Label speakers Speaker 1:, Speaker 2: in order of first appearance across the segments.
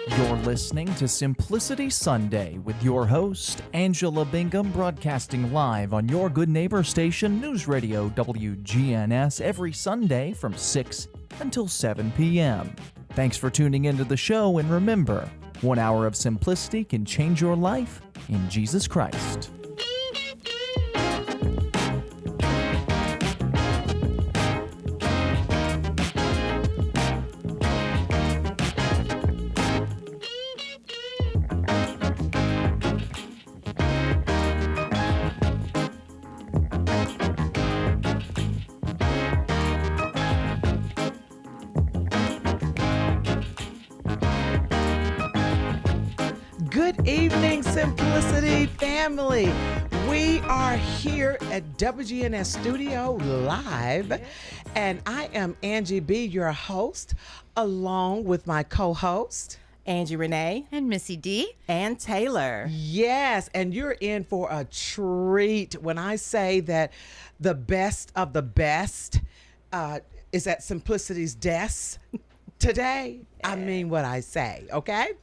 Speaker 1: You're listening to Simplicity Sunday with your host, Angela Bingham, broadcasting live on your good neighbor station, News Radio WGNS, every Sunday from 6 until 7 p.m. Thanks for tuning into the show, and remember, 1 hour of simplicity can change your life in Jesus Christ.
Speaker 2: Good evening, Simplicity family. We are here at WGNS Studio Live, and I am Angie B., your host, along with my co-host,
Speaker 3: Angie Renee
Speaker 4: and Missy D.
Speaker 3: and Taylor.
Speaker 2: Yes, and you're in for a treat when I say that the best of the best is at Simplicity's desk today. I mean what I say, okay?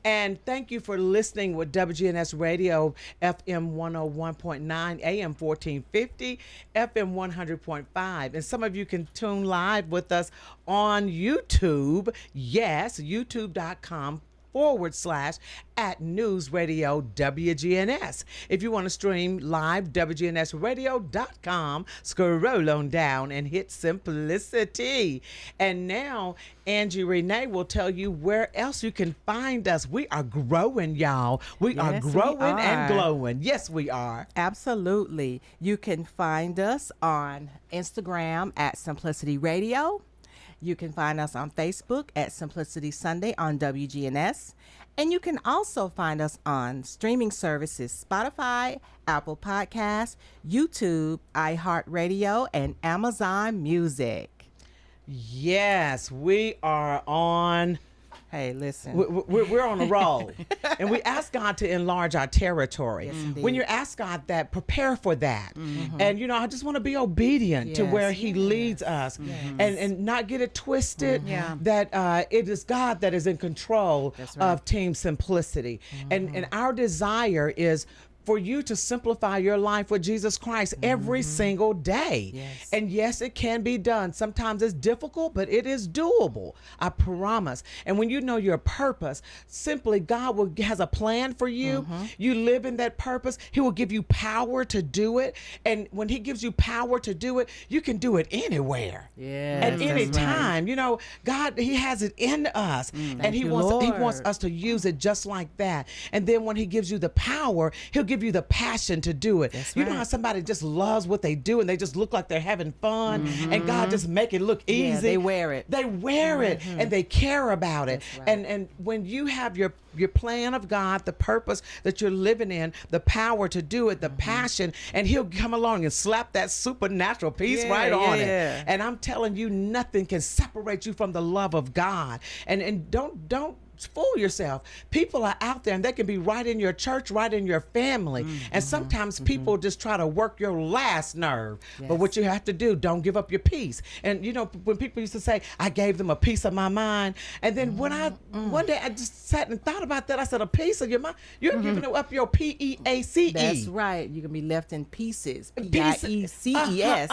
Speaker 2: And thank you for listening with WGNS Radio, FM 101.9, AM 1450, FM 100.5. And some of you can tune live with us on YouTube. Yes, youtube.com/ at News Radio WGNS. If you want to stream live, WGNSradio.com, scroll on down and hit Simplicity. And now Angie Renee will tell you where else you can find us. We are growing, y'all. We are growing and glowing. Yes, we are.
Speaker 3: Absolutely. You can find us on Instagram at Simplicity Radio. You can find us on Facebook at Simplicity Sunday on WGNS. And you can also find us on streaming services Spotify, Apple Podcasts, YouTube, iHeartRadio, and Amazon Music.
Speaker 2: Yes, we are on.
Speaker 3: Hey, listen.
Speaker 2: We're on a roll. And we ask God to enlarge our territory.
Speaker 3: Yes, indeed.
Speaker 2: When you ask God that, prepare for that. And, you know, I just want to be obedient to
Speaker 3: Yes.
Speaker 2: where He leads us and not get it twisted that it is God that is in control
Speaker 3: That's right.
Speaker 2: of Team Simplicity. And our desire is for you to simplify your life with Jesus Christ every single day.
Speaker 3: Yes.
Speaker 2: And yes, it can be done. Sometimes it's difficult, but it is doable. I promise. And when you know your purpose, simply God has a plan for you. You live in that purpose. He will give you power to do it. And when He gives you power to do it, you can do it anywhere.
Speaker 3: Yes,
Speaker 2: At any
Speaker 3: that's right.
Speaker 2: time. You know, God, He has it in us. And
Speaker 3: Thank
Speaker 2: He
Speaker 3: you,
Speaker 2: wants
Speaker 3: Lord.
Speaker 2: us to use it just like that. And then when He gives you the power, He'll give you the passion to do it.
Speaker 3: That's
Speaker 2: You know
Speaker 3: right.
Speaker 2: how somebody just loves what they do and they just look like they're having fun and God just make it look easy.
Speaker 3: Yeah, they wear it.
Speaker 2: They wear it and they care about it.
Speaker 3: That's right.
Speaker 2: And when you have your plan of God, the purpose that you're living in, the power to do it, the passion, and He'll come along and slap that supernatural piece
Speaker 3: Yeah,
Speaker 2: right on
Speaker 3: yeah.
Speaker 2: it. And I'm telling you, nothing can separate you from the love of God. And don't fool yourself. People are out there and they can be right in your church, right in your family. And sometimes people just try to work your last nerve. But
Speaker 3: Yes.
Speaker 2: what you have to do, don't give up your peace. And you know, when people used to say, I gave them a piece of my mind. And then when one day I just sat and thought about that, I said, a piece of your mind? You're giving up your PEACE.
Speaker 3: That's right. You're going to be left in pieces.
Speaker 2: Pieces.
Speaker 3: PIECES.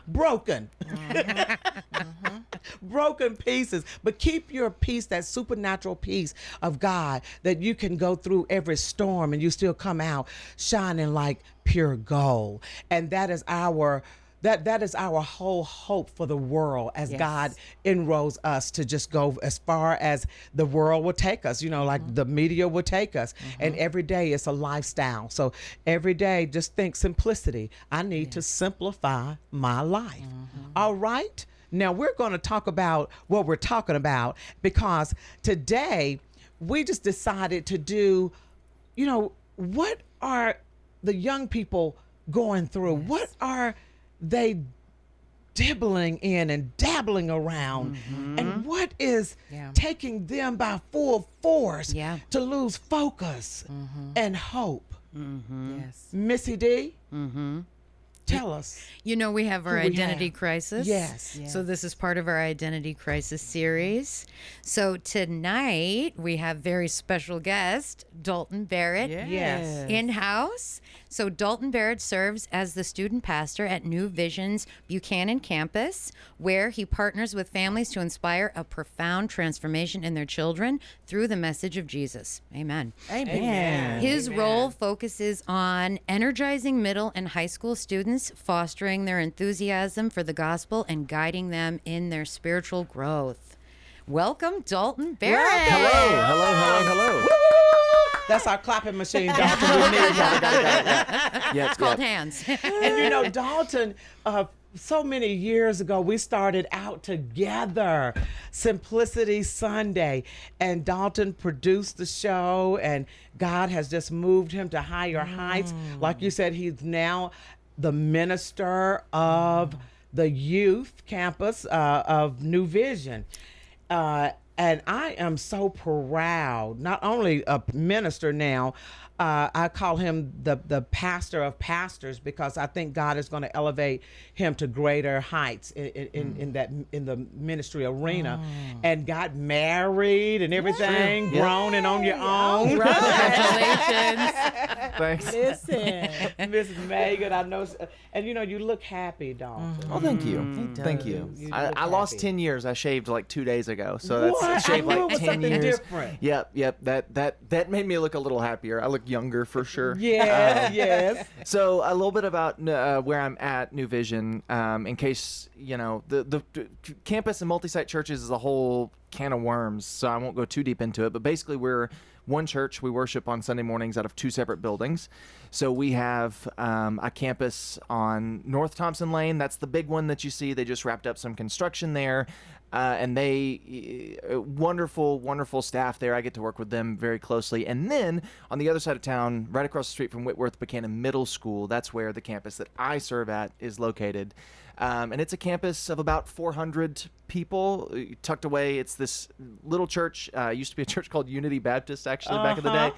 Speaker 2: Broken. Broken pieces. But keep your peace, that supernatural peace of God, that you can go through every storm and you still come out shining like pure gold. And that is our whole hope for the world as
Speaker 3: Yes.
Speaker 2: God enrolls us to just go as far as the world will take us, you know, like the media will take us. And every day it's a lifestyle. So every day just think simplicity. I need to simplify my life. All right? Now we're going to talk about what we're talking about, because today we just decided to do, you know, what are the young people going through? What are they dibbling in and dabbling around? And what is
Speaker 3: Yeah.
Speaker 2: taking them by full force
Speaker 4: Yeah.
Speaker 2: to lose focus and hope?
Speaker 3: Yes.
Speaker 2: Missy D, Tell us.
Speaker 4: You know, we have our
Speaker 2: Who we
Speaker 4: identity
Speaker 2: have.
Speaker 4: crisis.
Speaker 2: Yes.
Speaker 4: So this is part of our identity crisis series. So tonight we have very special guest, Dalton Barrett.
Speaker 2: Yes.
Speaker 4: In-house. So Dalton Barrett serves as the student pastor at New Vision's Buchanan campus, where he partners with families to inspire a profound transformation in their children through the message of Jesus. Amen.
Speaker 3: Amen.
Speaker 4: His role focuses on energizing middle and high school students, fostering their enthusiasm for the gospel, and guiding them in their spiritual growth. Welcome, Dalton Barrett.
Speaker 1: Hello.
Speaker 2: That's our clapping machine, Dalton. We need that.
Speaker 1: Yeah,
Speaker 4: It's called hands.
Speaker 2: And you know, Dalton, so many years ago, we started out together, Simplicity Sunday, and Dalton produced the show, and God has just moved him to higher heights. Like you said, he's now the minister of the youth campus of New Vision. And I am so proud, not only a minister now, I call him the pastor of pastors, because I think God is going to elevate him to greater heights in the ministry arena, and got married and everything, grown and on your own.
Speaker 4: Congratulations.
Speaker 1: Thanks.
Speaker 3: Listen.
Speaker 2: Mrs. Megan, I know, and you know, you look happy, Dalton.
Speaker 1: Oh, thank you. Thank you.
Speaker 2: You
Speaker 1: I
Speaker 2: look
Speaker 1: lost
Speaker 2: happy.
Speaker 1: 10 years. I shaved like 2 days ago. So
Speaker 2: What?
Speaker 1: that's shaved
Speaker 2: I knew
Speaker 1: like
Speaker 2: it was
Speaker 1: 10
Speaker 2: something
Speaker 1: years.
Speaker 2: different.
Speaker 1: Yep. That made me look a little happier. I look younger for sure.
Speaker 2: Yeah, yes.
Speaker 1: So a little bit about where I'm at New Vision, in case, you know, the campus and multi-site churches is a whole can of worms, so I won't go too deep into it. But basically, we're one church. We worship on Sunday mornings out of 2 separate buildings. So we have a campus on North Thompson Lane. That's the big one that you see. They just wrapped up some construction there. And they, wonderful staff there. I get to work with them very closely. And then on the other side of town, right across the street from Whitworth Buchanan Middle School, that's where the campus that I serve at is located. And it's a campus of about 400 people tucked away. It's this little church. Used to be a church called Unity Baptist, actually, back in the day.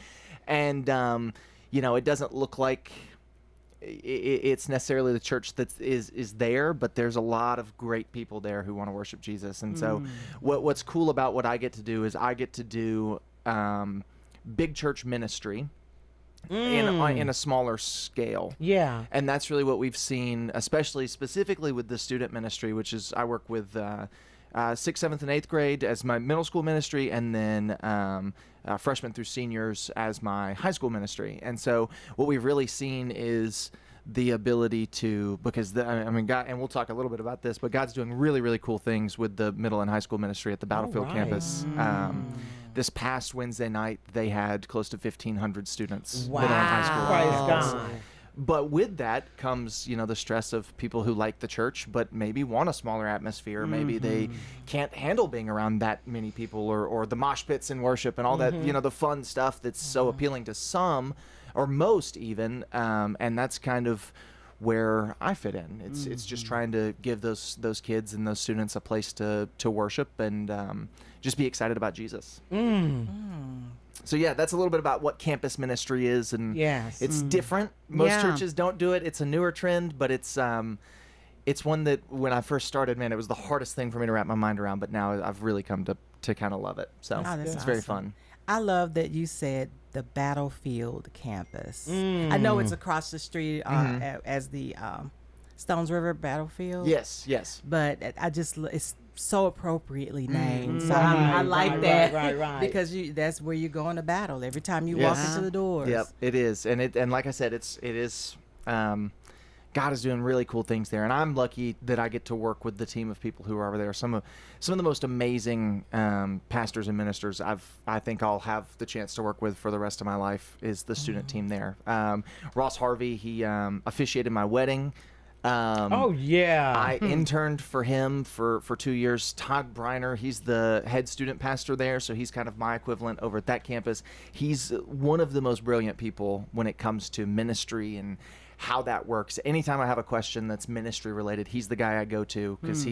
Speaker 1: And, you know, it doesn't look like it's necessarily the church that is there, but there's a lot of great people there who want to worship Jesus. And so what's cool about what I get to do is I get to do big church ministry in a smaller scale.
Speaker 2: Yeah.
Speaker 1: And that's really what we've seen, specifically with the student ministry, which is I work with 6th, 7th, and 8th grade as my middle school ministry, and then freshmen through seniors as my high school ministry. And so what we've really seen is the ability to, because God, and we'll talk a little bit about this, but God's doing really, really cool things with the middle and high school ministry at the Battlefield
Speaker 2: right.
Speaker 1: campus. This past Wednesday night, they had close to 1,500 students,
Speaker 2: Wow.
Speaker 1: middle and high school.
Speaker 2: Praise God.
Speaker 1: But with that comes, you know, the stress of people who like the church, but maybe want a smaller atmosphere. Maybe they can't handle being around that many people, or the mosh pits in worship and all that, you know, the fun stuff that's so appealing to some, or most even. And that's kind of where I fit in. It's just trying to give those kids and those students a place to worship and just be excited about Jesus. So yeah, that's a little bit about what campus ministry is, and
Speaker 2: Yes.
Speaker 1: it's different. Most
Speaker 4: Yeah.
Speaker 1: churches don't do it. It's a newer trend, but it's one that when I first started, man, it was the hardest thing for me to wrap my mind around. But now I've really come to kind of love it. So
Speaker 3: that's
Speaker 1: it's very
Speaker 3: awesome.
Speaker 1: fun.
Speaker 3: I love that you said the Battlefield campus. I know it's across the street as the Stones River Battlefield.
Speaker 1: Yes.
Speaker 3: But it's so appropriately named. So
Speaker 2: Right,
Speaker 3: I like
Speaker 2: right,
Speaker 3: that
Speaker 2: right.
Speaker 3: because that's where you're going to battle every time you walk
Speaker 1: Yes.
Speaker 3: into the doors.
Speaker 1: Yep, it is, and like I said, it is. God is doing really cool things there, and I'm lucky that I get to work with the team of people who are over there. Some of the most amazing pastors and ministers I think I'll have the chance to work with for the rest of my life is the student team there. Ross Harvey, he officiated my wedding.
Speaker 2: Oh yeah.
Speaker 1: I interned for him for 2 years. Todd Briner, he's the head student pastor there, so he's kind of my equivalent over at that campus. He's one of the most brilliant people when it comes to ministry and how that works. Anytime I have a question that's ministry related, he's the guy I go to, because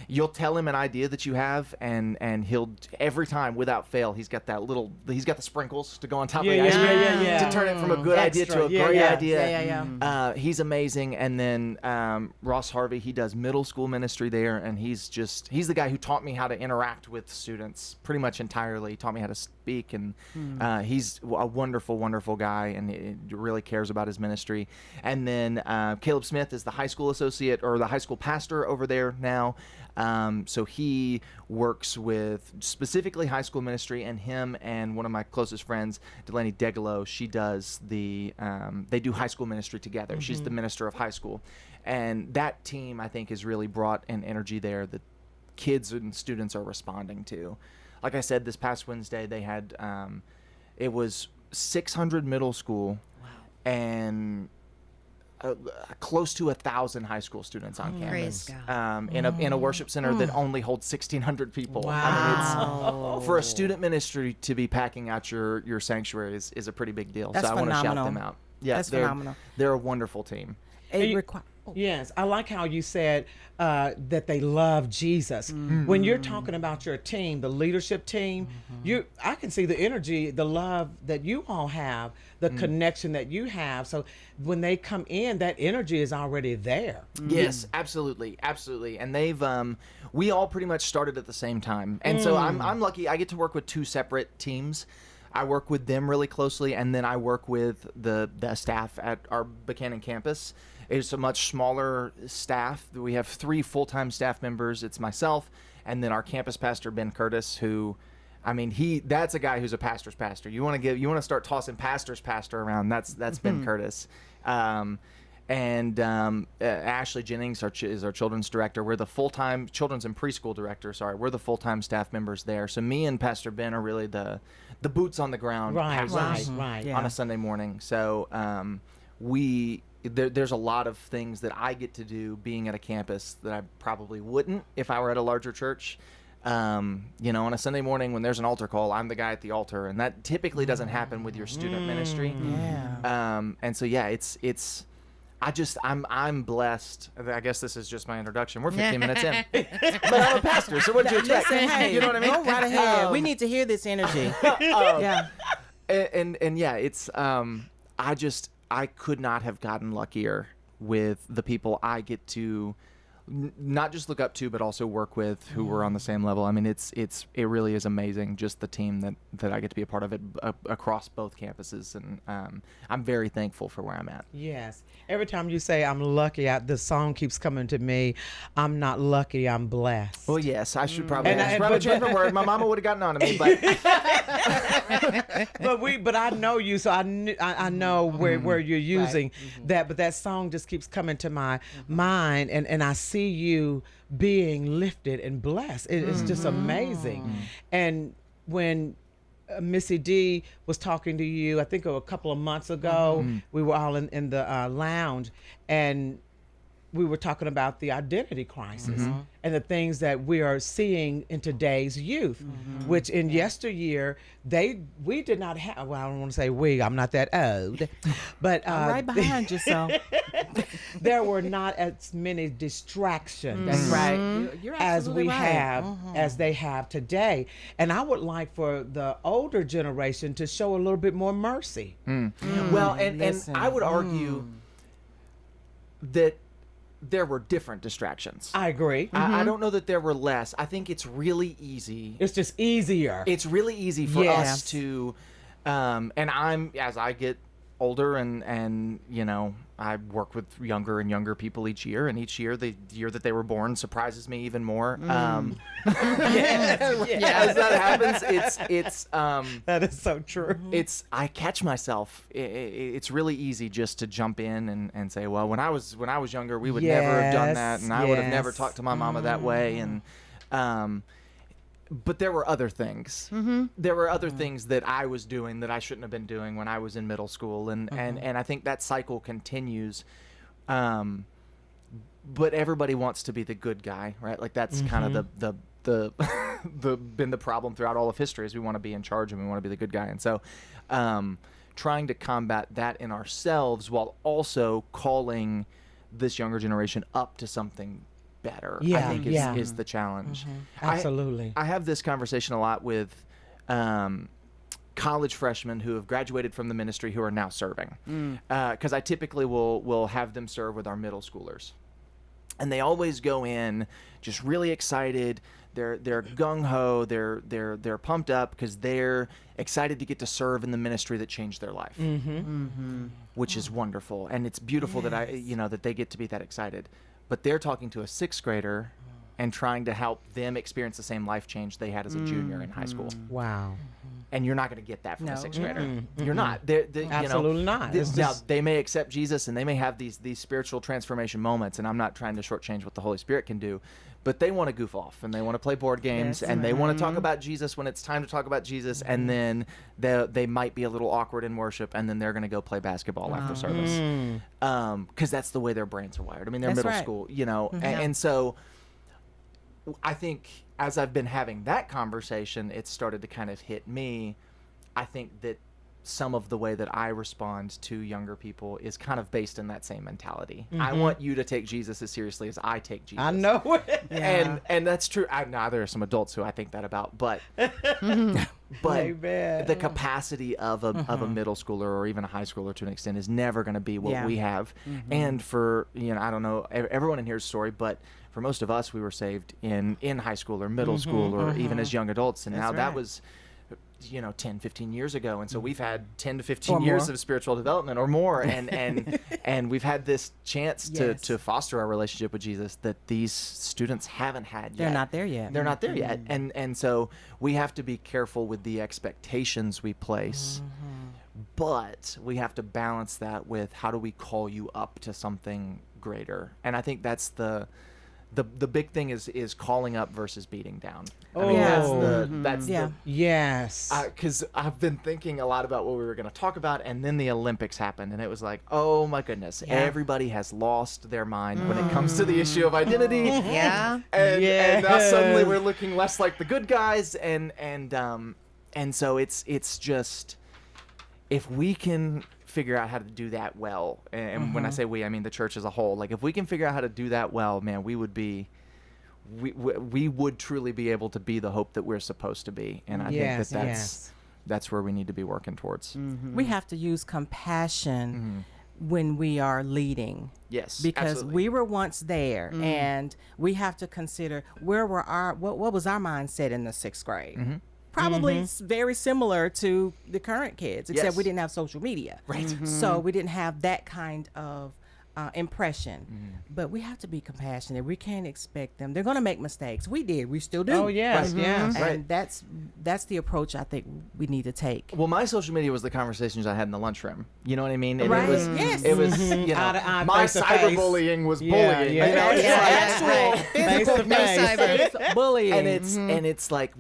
Speaker 1: you'll tell him an idea that you have, and he'll, every time without fail, he's got the sprinkles to go on top of the ice cream to turn it from a good idea to a great idea. He's amazing. And then Ross Harvey, he does middle school ministry there, and he's the guy who taught me how to interact with students pretty much entirely. He taught me how to speak, and he's a wonderful, wonderful guy, and he really cares about his ministry. And then Caleb Smith is the high school associate, or the high school pastor over there now. So he works with specifically high school ministry, and him and one of my closest friends, Delaney Degelo, she does they do high school ministry together. She's the minister of high school. And that team, I think, has really brought an energy there that kids and students are responding to. Like I said, this past Wednesday, they had, it was 600 middle school and close to 1,000 high school students on campus.
Speaker 4: Praise God.
Speaker 1: In a worship center that only holds 1,600 people.
Speaker 3: Wow.
Speaker 1: I mean, it's, for a student ministry to be packing out your sanctuary is a pretty big deal.
Speaker 3: That's
Speaker 1: so I want to shout
Speaker 3: phenomenal.
Speaker 1: them out. Yeah,
Speaker 3: That's
Speaker 1: they're
Speaker 3: phenomenal.
Speaker 1: They're a wonderful team.
Speaker 2: Yes, I like how you said that they love Jesus. When you're talking about your team, the leadership team, I can see the energy, the love that you all have, the connection that you have. So when they come in, that energy is already there.
Speaker 1: Yes, absolutely, absolutely. And they've we all pretty much started at the same time, and so I'm lucky. I get to work with two separate teams. I work with them really closely, and then I work with the staff at our Buchanan campus. It's a much smaller staff. We have 3 full-time staff members. It's myself, and then our campus pastor, Ben Curtis, who, I mean, that's a guy who's a pastor's pastor. You want to start tossing pastor's pastor around, that's Ben Curtis. And Ashley Jennings is our children's director. We're the full-time children's and preschool director. Sorry, we're the full-time staff members there. So me and Pastor Ben are really the boots on the ground pastors on a Sunday morning. So there's a lot of things that I get to do being at a campus that I probably wouldn't if I were at a larger church. On a Sunday morning when there's an altar call, I'm the guy at the altar, and that typically doesn't happen with your student ministry. And so I'm blessed. I guess this is just my introduction. We're 15 minutes in, but I'm a pastor. So what did you expect?
Speaker 3: Listen, hey,
Speaker 1: you know what I mean?
Speaker 3: Go right ahead. We need to hear this energy.
Speaker 1: It's I could not have gotten luckier with the people I get to not just look up to, but also work with, who were on the same level. I mean, it really is amazing, just the team that I get to be a part of it across both campuses, and I'm very thankful for where I'm at.
Speaker 2: Yes. Every time you say I'm lucky, the song keeps coming to me. I'm not lucky, I'm blessed.
Speaker 1: Well, yes, I should probably change my word. My mama would have gotten on to me, but
Speaker 2: but I know you, so I know where you're using that. But that song just keeps coming to my mind, and I see you being lifted and blessed. It's just amazing. And when Missy D was talking to you, I think a couple of months ago, we were all in the lounge, and we were talking about the identity crisis and the things that we are seeing in today's youth, which in yesteryear, we did not have, well, I don't want to say we, I'm not that old, but
Speaker 3: I'm right behind you, so.
Speaker 2: There were not as many distractions.
Speaker 3: That's right. You're
Speaker 2: as we
Speaker 3: right.
Speaker 2: have, as they have today. And I would like for the older generation to show a little bit more mercy.
Speaker 1: Well, and I would argue that there were different distractions.
Speaker 2: I agree.
Speaker 1: I don't know that there were less. I think it's really easy.
Speaker 2: It's just easier.
Speaker 1: It's really easy for us to, and as I get older and I work with younger and younger people each year, and each year, the year that they were born surprises me even more. As that happens, it's
Speaker 2: that is so true.
Speaker 1: I catch myself. It's really easy just to jump in and say, well, when I was younger, we would never have done that, and I would have never talked to my mama that way, and but there were other things. There were other things that I was doing that I shouldn't have been doing when I was in middle school, and I think that cycle continues. But everybody wants to be the good guy, right? Like that's kind of been the problem throughout all of history, is we want to be in charge and we want to be the good guy. And so trying to combat that in ourselves while also calling this younger generation up to something better. I
Speaker 2: Yeah,
Speaker 1: think
Speaker 2: yeah.
Speaker 1: is the challenge.
Speaker 2: Absolutely.
Speaker 1: I have this conversation a lot with college freshmen who have graduated from the ministry who are now serving, because I typically will have them serve with our middle schoolers, and they always go in just really excited. They're gung ho. They're pumped up because they're excited to get to serve in the ministry that changed their life, which is wonderful, and it's beautiful that that they get to be that excited. But they're talking to a sixth grader and trying to help them experience the same life change they had as a junior in high school.
Speaker 2: Wow.
Speaker 1: And you're not going to get that from
Speaker 3: No.
Speaker 1: a sixth grader. You're not. They're,
Speaker 2: Absolutely not. It's
Speaker 1: Now,
Speaker 2: just-
Speaker 1: they may accept Jesus and they may have these spiritual transformation moments, and I'm not trying to shortchange what the Holy Spirit can do, but they want to goof off and they want to play board games
Speaker 3: That's
Speaker 1: and they want to talk about Jesus when it's time to talk about Jesus, and then they might be a little awkward in worship, and then they're going to go play basketball after service, because that's the way their brains are wired. I mean, they're
Speaker 3: That's
Speaker 1: middle
Speaker 3: right.
Speaker 1: school, and so I think as I've been having that conversation, it started to kind of hit me. I think that some of the way that I respond to younger people is kind of based in that same mentality. I want you to take Jesus as seriously as I take Jesus.
Speaker 2: I know it.
Speaker 1: And that's true. Now there are some adults who I think that about, but
Speaker 2: Amen.
Speaker 1: the capacity of a middle schooler or even a high schooler to an extent is never going to be what
Speaker 3: Yeah.
Speaker 1: we have. And for I don't know everyone in here's story, but for most of us, we were saved in high school or middle school or even as young adults, and now that
Speaker 3: right.
Speaker 1: was 10, 15 years ago, and so we've had 10 to 15
Speaker 3: Or
Speaker 1: years
Speaker 3: more.
Speaker 1: of spiritual development or more, and we've had this chance
Speaker 3: Yes.
Speaker 1: to foster our relationship with Jesus that these students haven't had yet.
Speaker 3: They're not there yet.
Speaker 1: They're not there yet, and so we have to be careful with the expectations we place, but we have to balance that with how do we call you up to something greater, and I think that's the big thing is calling up versus beating down. I mean, that's
Speaker 3: Yeah.
Speaker 2: Yes.
Speaker 1: because I've been thinking a lot about what we were going to talk about, and then the Olympics happened, and it was like, oh my goodness, everybody has lost their mind when it comes to the issue of identity.
Speaker 4: Yeah.
Speaker 1: And now suddenly we're looking less like the good guys, and so it's just, if we can figure out how to do that well, and when I say we, I mean the church as a whole, like if we can figure out how to do that well, man, we would truly be able to be the hope that we're supposed to be, and I
Speaker 2: Yes,
Speaker 1: think
Speaker 2: yes.
Speaker 1: that's where we need to be working towards.
Speaker 3: We have to use compassion when we are leading.
Speaker 1: Yes,
Speaker 3: Because
Speaker 1: absolutely.
Speaker 3: we were once there, and we have to consider what was our mindset in the sixth grade. Probably very similar to the current kids, except
Speaker 1: Yes.
Speaker 3: we didn't have social media.
Speaker 1: Right.
Speaker 3: So we didn't have that kind of impression. But we have to be compassionate. We can't expect them. They're going to make mistakes. We did. We still do.
Speaker 2: Oh, yes,
Speaker 1: Right.
Speaker 2: yes.
Speaker 3: And
Speaker 1: Right.
Speaker 3: that's the approach I think we need to take.
Speaker 1: Well, my social media was the conversations I had in the lunchroom. You know what I mean? And
Speaker 3: Right,
Speaker 1: It was,
Speaker 3: yes.
Speaker 1: It was,
Speaker 2: Eye to eye,
Speaker 1: my
Speaker 2: face to face.
Speaker 1: cyberbullying was
Speaker 2: Yeah,
Speaker 1: bullying.
Speaker 2: yeah.
Speaker 1: You know, it's
Speaker 4: Yeah,
Speaker 1: like-
Speaker 4: yeah, right.
Speaker 2: Face to
Speaker 4: No
Speaker 2: face.
Speaker 4: cyber.
Speaker 3: Bullying.
Speaker 1: and it's like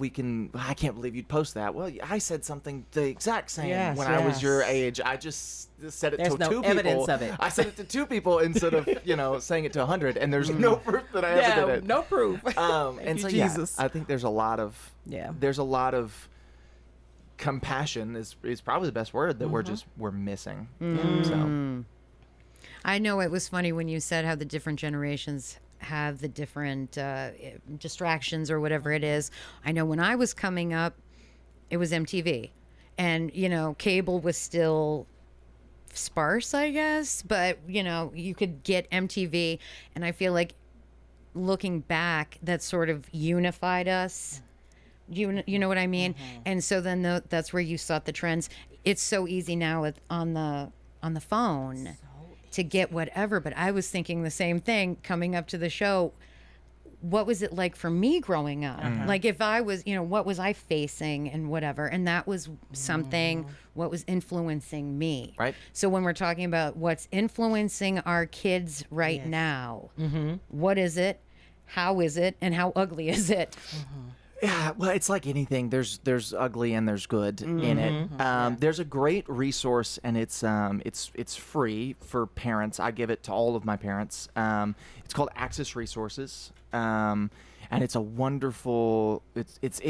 Speaker 1: I can't believe you'd post that. Well, I said something the exact same
Speaker 2: Yes,
Speaker 1: when I was
Speaker 2: yes.
Speaker 1: your age. I just said it
Speaker 3: There's
Speaker 1: to
Speaker 3: no
Speaker 1: two people.
Speaker 3: evidence of it.
Speaker 1: I said it to two people instead of saying it to 100, and there's no proof that I ever did it.
Speaker 3: no proof.
Speaker 1: And
Speaker 3: you,
Speaker 1: so
Speaker 3: Jesus.
Speaker 1: I think there's a lot of compassion is probably the best word that we're missing. So
Speaker 4: I know it was funny when you said how the different generations have the different distractions or whatever it is. I know when I was coming up, it was MTV, and cable was still sparse, I guess, but you could get MTV, and I feel like looking back, that sort of unified us. You know what I mean? And so then that's where you saw the trends. It's so easy now on the phone to get whatever, but I was thinking the same thing coming up to the show. What was it like for me growing up? Like if I was, what was I facing and whatever, and that was something, what was influencing me.
Speaker 1: Right.
Speaker 4: So when we're talking about what's influencing our kids right now, what is it? How is it? And how ugly is it?
Speaker 1: yeah, well, it's like anything. There's ugly and there's good in it. There's a great resource, and it's free for parents. I give it to all of my parents. It's called Access Resources, and it's a wonderful. It's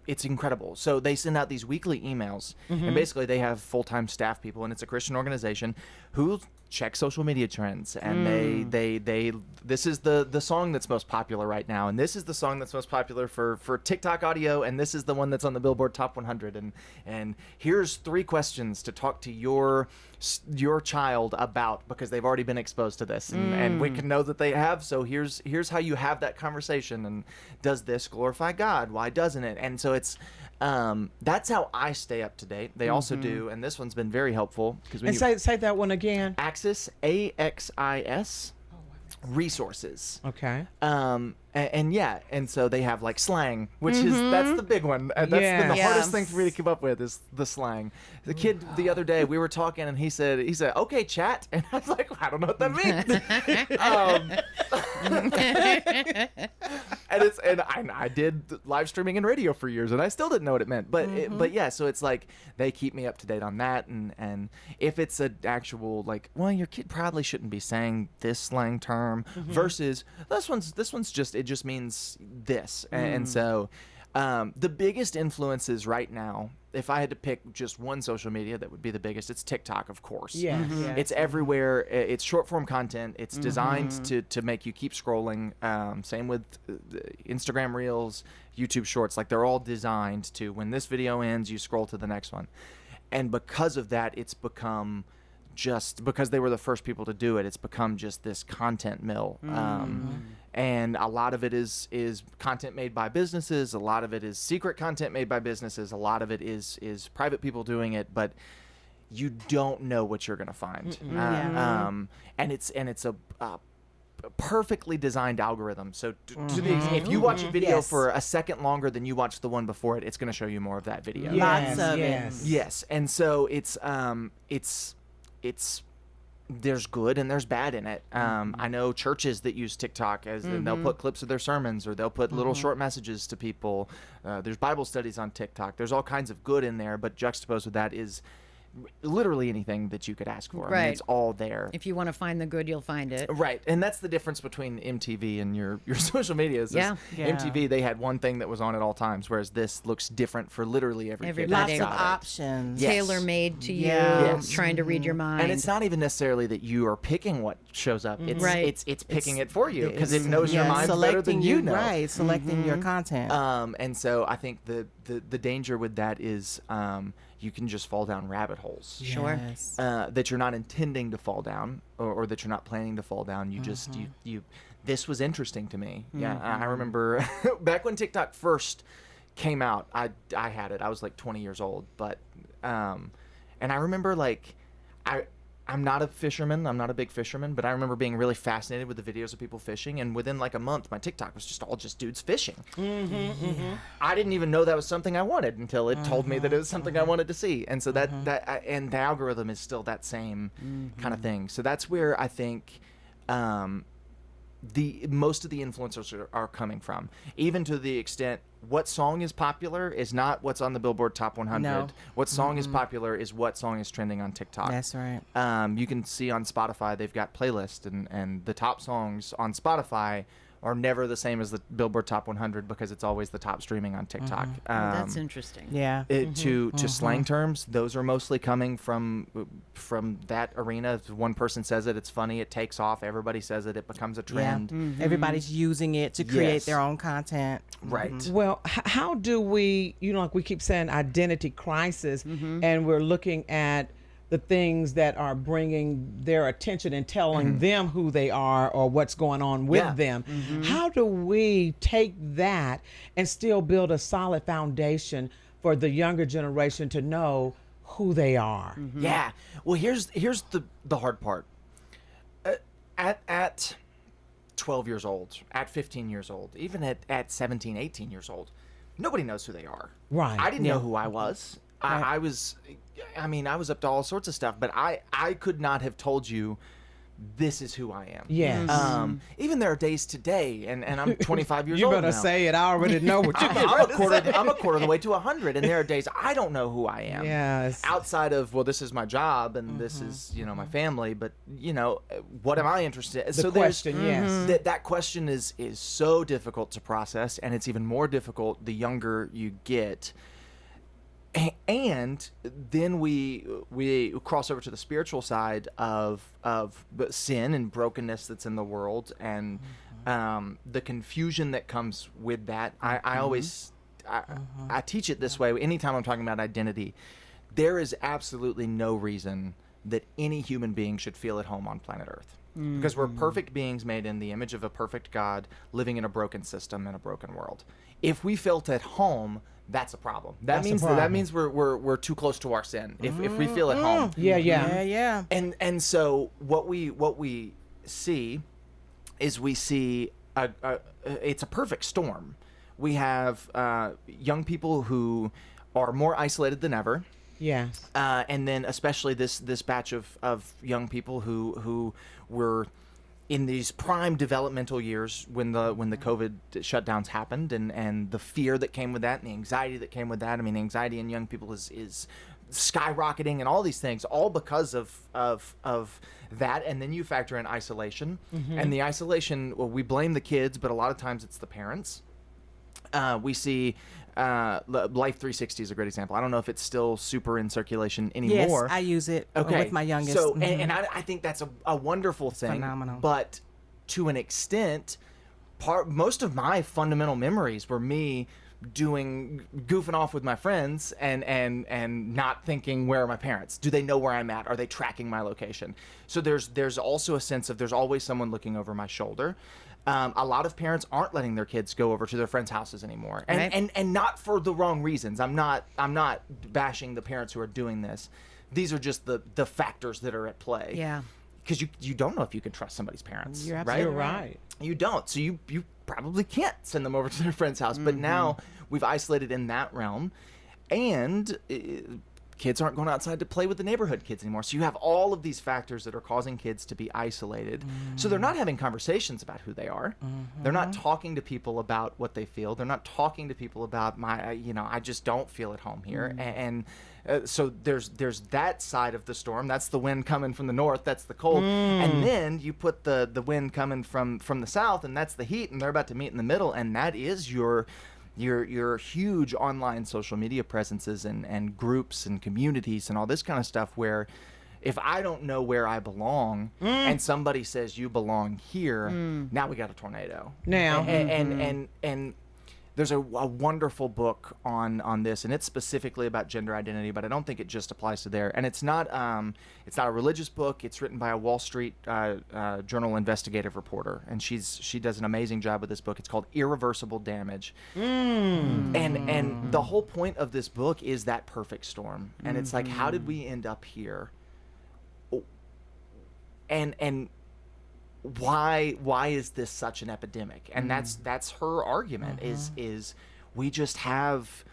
Speaker 1: it's incredible. So they send out these weekly emails, and basically they have full-time staff people, and it's a Christian organization who check social media trends, and they this is the song that's most popular right now, and this is the song that's most popular for TikTok audio, and this is the one that's on the Billboard Top 100, and here's 3 questions to talk to your child about, because they've already been exposed to this, and we can know that they have. So here's how you have that conversation, and does this glorify God? Why doesn't it? And so it's that's how I stay up to date. They also do, and this one's been very helpful, because when
Speaker 2: And say that one again.
Speaker 1: Axis, AXIS resources.
Speaker 2: Okay.
Speaker 1: And so they have like slang, which is that's the big one. That's been the hardest thing for me to keep up with, is the slang. The kid the other day, we were talking, and he said, "Okay, chat," and I was like, I don't know what that means. And I did live streaming and radio for years, and I still didn't know what it meant. But yeah, so it's like they keep me up to date on that, and if it's an actual like, well, your kid probably shouldn't be saying this slang term versus this one's just, it just means this. And so the biggest influences right now, if I had to pick just one social media that would be the biggest, it's TikTok, of course.
Speaker 2: Yeah.
Speaker 1: It's everywhere. It's short form content. It's designed to make you keep scrolling. Same with Instagram Reels, YouTube Shorts. Like, they're all designed to, when this video ends, you scroll to the next one. And because of that, it's become, just because they were the first people to do it, it's become just this content mill. And a lot of it is content made by businesses. A lot of it is secret content made by businesses. A lot of it is private people doing it, but you don't know what you're going to find. And it's a perfectly designed algorithm. So if you watch a video for a second longer than you watched the one before it, it's going to show you more of that video.
Speaker 3: Lots of it.
Speaker 1: Yes. And so it's there's good and there's bad in it. I know churches that use TikTok and they'll put clips of their sermons, or they'll put little short messages to people. There's Bible studies on TikTok. There's all kinds of good in there, but juxtaposed with that is literally anything that you could ask for. I mean, it's all there.
Speaker 4: If you want to find the good, you'll find it.
Speaker 1: Right. And that's the difference between MTV and your social media. MTV, they had one thing that was on at all times, whereas this looks different for literally every kid.
Speaker 3: Lots
Speaker 1: That's
Speaker 3: of
Speaker 1: got it.
Speaker 3: options.
Speaker 1: Yes.
Speaker 4: Tailor-made to you,
Speaker 3: Yes.
Speaker 4: trying to read your mind.
Speaker 1: And it's not even necessarily that you are picking what shows up. It's
Speaker 4: Right.
Speaker 1: it's picking it for you, because it knows your mind better than you know.
Speaker 3: Right, selecting your content.
Speaker 1: And so I think the danger with that is you can just fall down rabbit holes.
Speaker 4: Sure.
Speaker 3: Yes.
Speaker 1: That you're not intending to fall down, or that you're not planning to fall down. You just you this was interesting to me. Yeah, I remember back when TikTok first came out, I had it. I was like 20 years old, but and I remember, like, I'm not a fisherman. I'm not a big fisherman, but I remember being really fascinated with the videos of people fishing. And within like a month, my TikTok was just all dudes fishing. I didn't even know that was something I wanted until it told me that it was something I wanted to see. And so and the algorithm is still that same kind of thing. So that's where I think most of the influencers are coming from, even to the extent what song is popular is not what's on the Billboard Top 100.
Speaker 3: No.
Speaker 1: What song is popular is what song is trending on TikTok.
Speaker 3: That's right.
Speaker 1: You can see on Spotify, they've got playlists, and the top songs on Spotify are never the same as the Billboard Top 100, because it's always the top streaming on TikTok.
Speaker 4: That's interesting.
Speaker 3: Yeah.
Speaker 1: To slang terms, those are mostly coming from that arena. If one person says it, it's funny, it takes off, everybody says it, it becomes a trend.
Speaker 3: Yeah. Everybody's using it to create
Speaker 1: Yes.
Speaker 3: their own content.
Speaker 1: Right.
Speaker 2: Well, how do we, like we keep saying, identity crisis, and we're looking at the things that are bringing their attention and telling them who they are or what's going on with them. How do we take that and still build a solid foundation for the younger generation to know who they are?
Speaker 1: Yeah. Well, here's the hard part. At 12 years old, at 15 years old, even at 17, 18 years old, nobody knows who they are.
Speaker 2: Right.
Speaker 1: I didn't know who I was. I was up to all sorts of stuff, but I could not have told you
Speaker 5: this is who I am.
Speaker 2: Yes.
Speaker 5: Even there are days today, and I'm 25 years
Speaker 2: You
Speaker 5: old
Speaker 2: better
Speaker 5: now.
Speaker 2: say it. I already know what you're
Speaker 5: I'm
Speaker 2: going to say.
Speaker 5: I'm a quarter of the way to 100, and there are days I don't know who I am.
Speaker 2: Yes.
Speaker 5: Outside of, well, this is my job, and this
Speaker 2: Mm-hmm.
Speaker 5: is, my family, but, what am I interested in?
Speaker 2: The question, yes.
Speaker 5: That question is so difficult to process, and it's even more difficult the younger you get. And then we cross over to the spiritual side of sin and brokenness that's in the world, and the confusion that comes with that. I always I teach it this way. Anytime I'm talking about identity, there is absolutely no reason that any human being should feel at home on planet Earth. Because we're perfect beings made in the image of a perfect God, living in a broken system in a broken world. If we felt at home, that's a problem. That
Speaker 2: That's a
Speaker 5: means
Speaker 2: problem.
Speaker 5: we're too close to our sin. If we feel at home.
Speaker 3: Yeah.
Speaker 5: And so what we see is we see it's a perfect storm. We have young people who are more isolated than ever.
Speaker 2: Yes.
Speaker 5: And then especially this batch of young people who were in these prime developmental years when the COVID shutdowns happened, and the fear that came with that and the anxiety that came with that. I mean, anxiety in young people is skyrocketing, and all these things, all because of that. And then you factor in isolation, and the isolation, well, we blame the kids, but a lot of times it's the parents. We see Life 360 is a great example. I don't know if it's still super in circulation anymore.
Speaker 3: Yes, I use it
Speaker 5: Okay.
Speaker 3: with my youngest.
Speaker 5: So, and I think that's a wonderful thing.
Speaker 3: Phenomenal.
Speaker 5: But to an extent, most of my fundamental memories were me goofing off with my friends and not thinking, where are my parents? Do they know where I'm at? Are they tracking my location? So there's also a sense of there's always someone looking over my shoulder. A lot of parents aren't letting their kids go over to their friends' houses anymore, and not for the wrong reasons. I'm not bashing the parents who are doing this. These are just the factors that are at play.
Speaker 4: Yeah.
Speaker 5: Because you don't know if you can trust somebody's parents.
Speaker 3: You're
Speaker 5: right?
Speaker 3: absolutely
Speaker 2: right.
Speaker 5: You don't. So you probably can't send them over to their friend's house. But now we've isolated in that realm, and kids aren't going outside to play with the neighborhood kids anymore. So you have all of these factors that are causing kids to be isolated. So they're not having conversations about who they are. They're not talking to people about what they feel. They're not talking to people about I just don't feel at home here. And so there's that side of the storm. That's the wind coming from the north. That's the cold. And then you put the wind coming from the south, and that's the heat. And they're about to meet in the middle. And that is your huge online social media presences and groups and communities and all this kind of stuff, where if I don't know where I belong and somebody says you belong here, now we got a tornado.
Speaker 2: Now.
Speaker 5: And there's a wonderful book on this, and it's specifically about gender identity, but I don't think it just applies to there. And it's not a religious book. It's written by a Wall Street Journal investigative reporter, and she does an amazing job with this book. It's called Irreversible Damage. And the whole point of this book is that perfect storm. And it's like, how did we end up here? And why is this such an epidemic? And that's her argument is we just have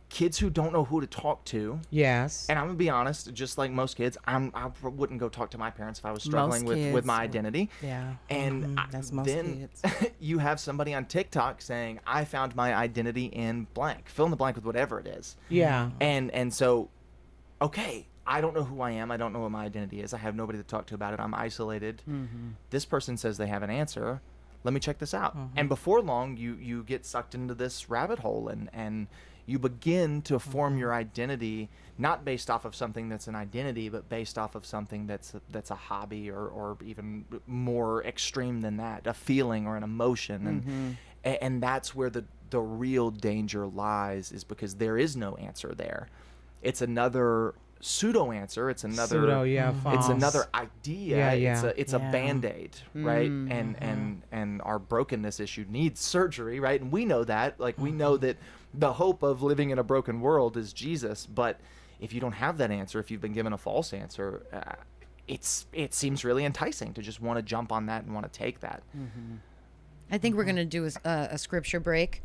Speaker 5: kids who don't know who to talk to.
Speaker 2: Yes.
Speaker 5: And I'm gonna be honest, just like most kids, I wouldn't go talk to my parents if I was struggling with my identity.
Speaker 3: Yeah.
Speaker 5: And
Speaker 3: That's most
Speaker 5: then
Speaker 3: kids.
Speaker 5: you have somebody on TikTok saying, I found my identity in blank. Fill in the blank with whatever it is.
Speaker 2: Yeah.
Speaker 5: And so, okay, I don't know who I am. I don't know what my identity is. I have nobody to talk to about it. I'm isolated. This person says they have an answer. Let me check this out. And before long, you get sucked into this rabbit hole, and you begin to form your identity, not based off of something that's an identity, but based off of something that's a hobby, or even more extreme than that, a feeling or an emotion. And that's where the real danger lies, is because there is no answer there. It's another pseudo answer. It's another it's
Speaker 2: false.
Speaker 5: another idea.
Speaker 2: Yeah.
Speaker 5: It's a band-aid, right? And our brokenness issue needs surgery, right? And we know that. Like, we know that the hope of living in a broken world is Jesus. But if you don't have that answer, if you've been given a false answer, it seems really enticing to just want to jump on that and want to take that.
Speaker 4: I think we're going to do a scripture break.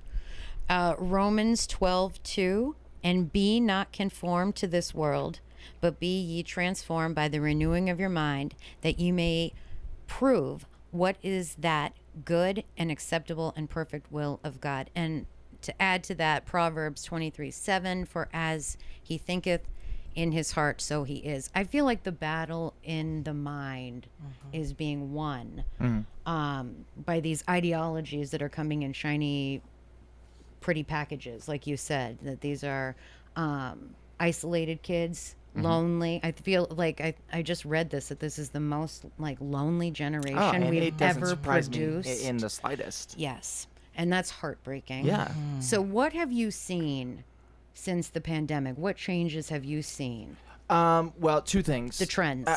Speaker 4: Romans 12:2, and be not conformed to this world, but be ye transformed by the renewing of your mind, that you may prove what is that good and acceptable and perfect will of God. And to add to that, Proverbs 23:7, for as he thinketh in his heart, so he is. I feel like the battle in the mind is being won by these ideologies that are coming in shiny, pretty packages, like you said, that these are isolated kids, lonely. I feel like I just read this, that this is the most like lonely generation
Speaker 5: and
Speaker 4: we've
Speaker 5: it doesn't
Speaker 4: ever
Speaker 5: surprise me
Speaker 4: produced.
Speaker 5: in the slightest.
Speaker 4: Yes. And that's heartbreaking.
Speaker 5: Yeah.
Speaker 4: So what have you seen since the pandemic? What changes have you seen?
Speaker 5: Well, two things.
Speaker 4: The trends.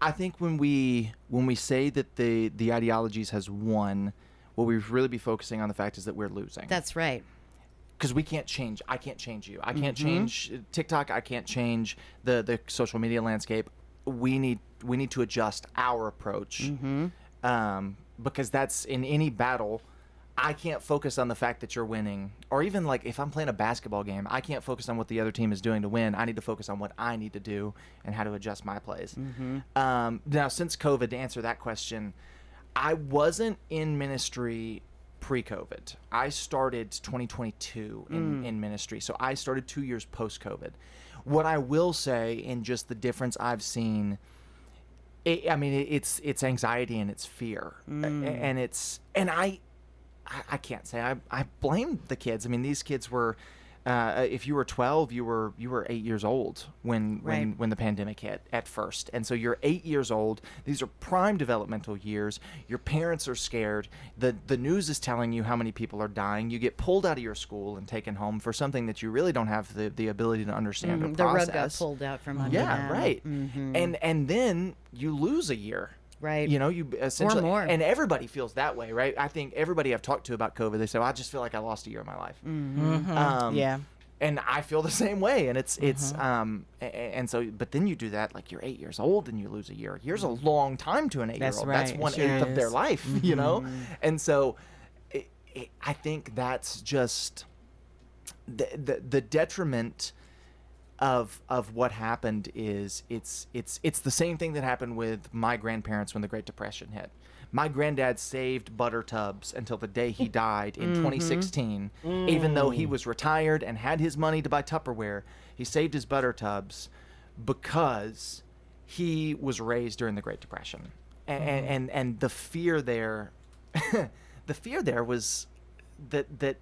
Speaker 5: I think when we say that the ideologies has won, what we really be focusing on the fact is that we're losing.
Speaker 4: That's right.
Speaker 5: Because we can't change. I can't change you. I can't change TikTok. I can't change the social media landscape. We need to adjust our approach. Because that's in any battle. I can't focus on the fact that you're winning, or even like if I'm playing a basketball game, I can't focus on what the other team is doing to win. I need to focus on what I need to do and how to adjust my plays. Now, since COVID, to answer that question, I wasn't in ministry pre-COVID. I started 2022 in ministry, so I started 2 years post-COVID. What I will say, in just the difference I've seen, it's anxiety and it's fear, and I can't say I blame the kids. I mean, these kids were, if you were 12, you were 8 years old when the pandemic hit at first, and so you're 8 years old. These are prime developmental years. Your parents are scared. The news is telling you how many people are dying. You get pulled out of your school and taken home for something that you really don't have the ability to understand or
Speaker 4: The
Speaker 5: process.
Speaker 4: rug got pulled out from under
Speaker 5: Yeah,
Speaker 4: them.
Speaker 5: right. And then you lose a year.
Speaker 4: Right.
Speaker 5: You know, you essentially,
Speaker 4: more.
Speaker 5: and everybody feels that way, right? I think everybody I've talked to about COVID, they say, well, I just feel like I lost a year of my life.
Speaker 2: Yeah.
Speaker 5: And I feel the same way. And and so, but then you do that, like you're 8 years old and you lose a year. A year's a long time to an 8-year-old.
Speaker 2: That's
Speaker 5: That's
Speaker 2: right.
Speaker 5: 1/8
Speaker 2: It
Speaker 5: of their
Speaker 2: is.
Speaker 5: life, you know? And so I think that's just the detriment of what happened is it's the same thing that happened with my grandparents when the Great Depression hit. My granddad saved butter tubs until the day he died in 2016. Even though he was retired and had his money to buy Tupperware, he saved his butter tubs because he was raised during the Great Depression. And the fear there, was that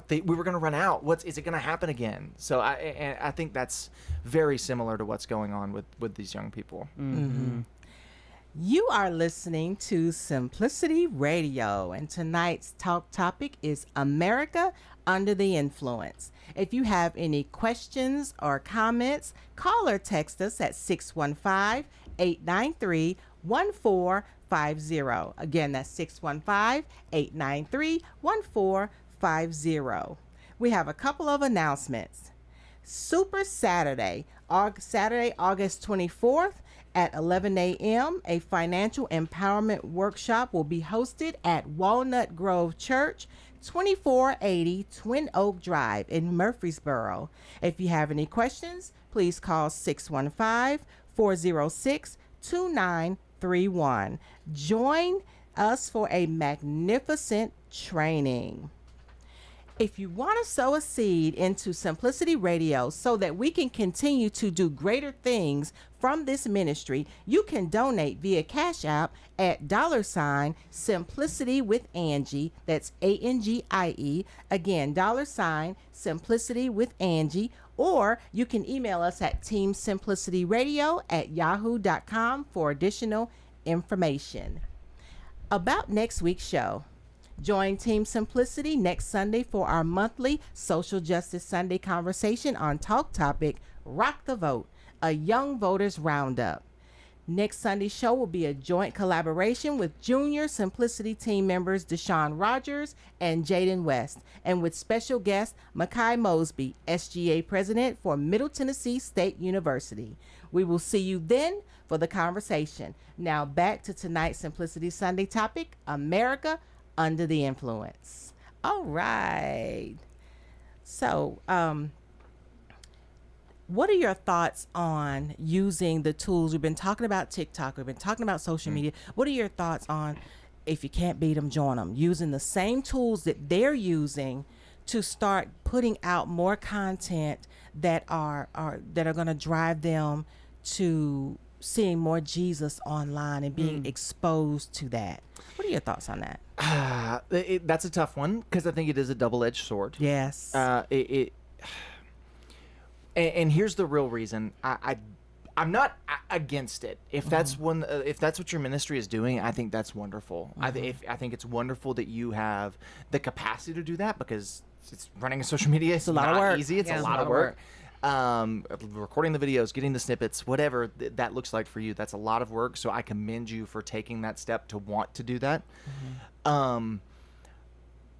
Speaker 5: we were going to run out. Is it going to happen again? So I think that's very similar to what's going on with these young people.
Speaker 3: You are listening to Simplicity Radio, and tonight's talk topic is America Under the Influence. If you have any questions or comments, call or text us at 615-893-1450. Again, that's 615-893-1450. We have a couple of announcements. Super Saturday, August 24th at 11 a.m., a financial empowerment workshop will be hosted at Walnut Grove Church, 2480 Twin Oak Drive in Murfreesboro. If you have any questions, please call 615-406-2931. Join us for a magnificent training. If you want to sow a seed into Simplicity Radio so that we can continue to do greater things from this ministry, you can donate via Cash App at $ Simplicity with Angie. That's ANGIE. Again, $ Simplicity with Angie. Or you can email us at teamsimplicityradio@yahoo.com for additional information. About next week's show. Join Team Simplicity next Sunday for our monthly Social Justice Sunday conversation on Talk Topic, Rock the Vote, a Young Voters Roundup. Next Sunday's show will be a joint collaboration with junior Simplicity team members Deshaun Rogers and Jaden West, and with special guest Makai Mosby, SGA President for Middle Tennessee State University. We will see you then for the conversation. Now back to tonight's Simplicity Sunday topic, America Under the Influence. All right. So, What are your thoughts on using the tools? We've been talking about TikTok. We've been talking about social media. What are your thoughts on, if you can't beat them, join them, using the same tools that they're using to start putting out more content that are going to drive them to seeing more Jesus online and being exposed to that? What are your thoughts on that?
Speaker 5: That's a tough one because I think it is a double-edged sword.
Speaker 3: Yes.
Speaker 5: And here's the real reason. I'm not against it. If that's if that's what your ministry is doing, I think that's wonderful. I think it's wonderful that you have the capacity to do that, because it's running a social media. It's
Speaker 3: a lot of
Speaker 5: not
Speaker 3: work.
Speaker 5: easy. It's
Speaker 4: Yeah.
Speaker 5: a lot of work. Recording the videos, getting the snippets, whatever that looks like for you, that's a lot of work. So I commend you for taking that step to want to do that.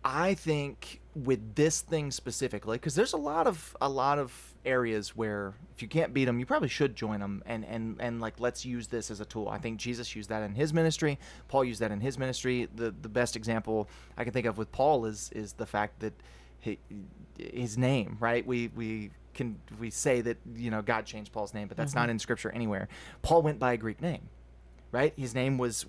Speaker 5: I think with this thing specifically, because there's a lot of areas where if you can't beat them, you probably should join them, and like, let's use this as a tool. I think Jesus used that in his ministry. Paul used that in his ministry. The best example I can think of with Paul is the fact that his name, right? We say that, you know, God changed Paul's name, but that's not in Scripture anywhere. Paul went by a Greek name. Right, his name was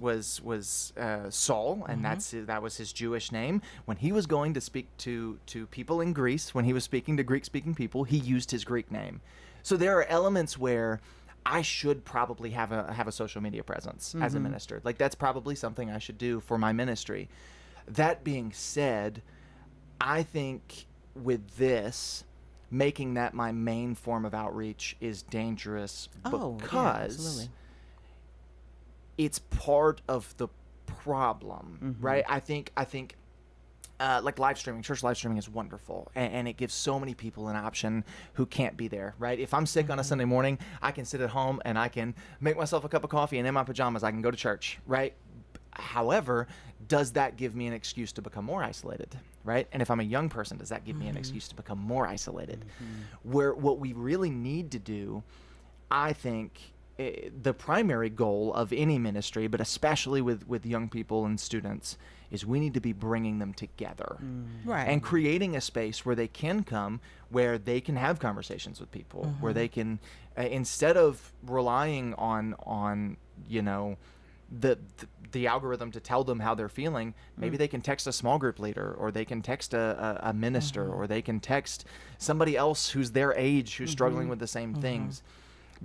Speaker 5: Saul, and that was his Jewish name. When he was going to speak to people in Greece, when he was speaking to Greek-speaking people, he used his Greek name. So there are elements where I should probably have a social media presence as a minister. Like, that's probably something I should do for my ministry. That being said, I think with this, making that my main form of outreach is dangerous because
Speaker 3: absolutely.
Speaker 5: it's part of the problem, right? I think like live streaming, church live streaming is wonderful, and it gives so many people an option who can't be there, right? If I'm sick on a Sunday morning, I can sit at home and I can make myself a cup of coffee, and in my pajamas I can go to church, right? However, does that give me an excuse to become more isolated, right? And if I'm a young person, does that give me an excuse to become more isolated? Where what we really need to do, I think, the primary goal of any ministry, but especially with young people and students, is we need to be bringing them together,
Speaker 3: Right.
Speaker 5: and creating a space where they can come, where they can have conversations with people, where they can, instead of relying on you know, the algorithm to tell them how they're feeling, maybe they can text a small group leader, or they can text a minister, or they can text somebody else who's their age, who's struggling with the same things.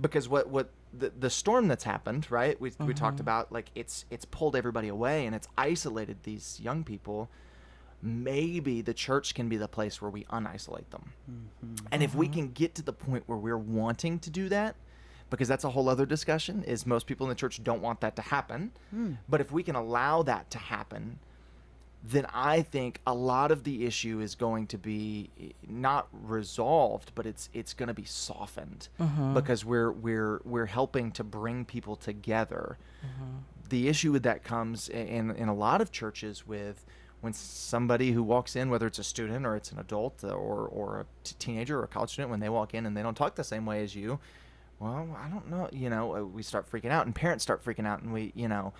Speaker 5: Because what the storm that's happened, right? We talked about, like, it's pulled everybody away, and it's isolated these young people. Maybe the church can be the place where we unisolate them. And if we can get to the point where we're wanting to do that, because that's a whole other discussion, is most people in the church don't want that to happen. But if we can allow that to happen, then I think a lot of the issue is going to be not resolved, but it's going to be softened, because we're helping to bring people together. The issue with that comes in a lot of churches with when somebody who walks in, whether it's a student or it's an adult or a teenager or a college student, when they walk in and they don't talk the same way as you, well, I don't know, you know, we start freaking out, and parents start freaking out, and we, you know,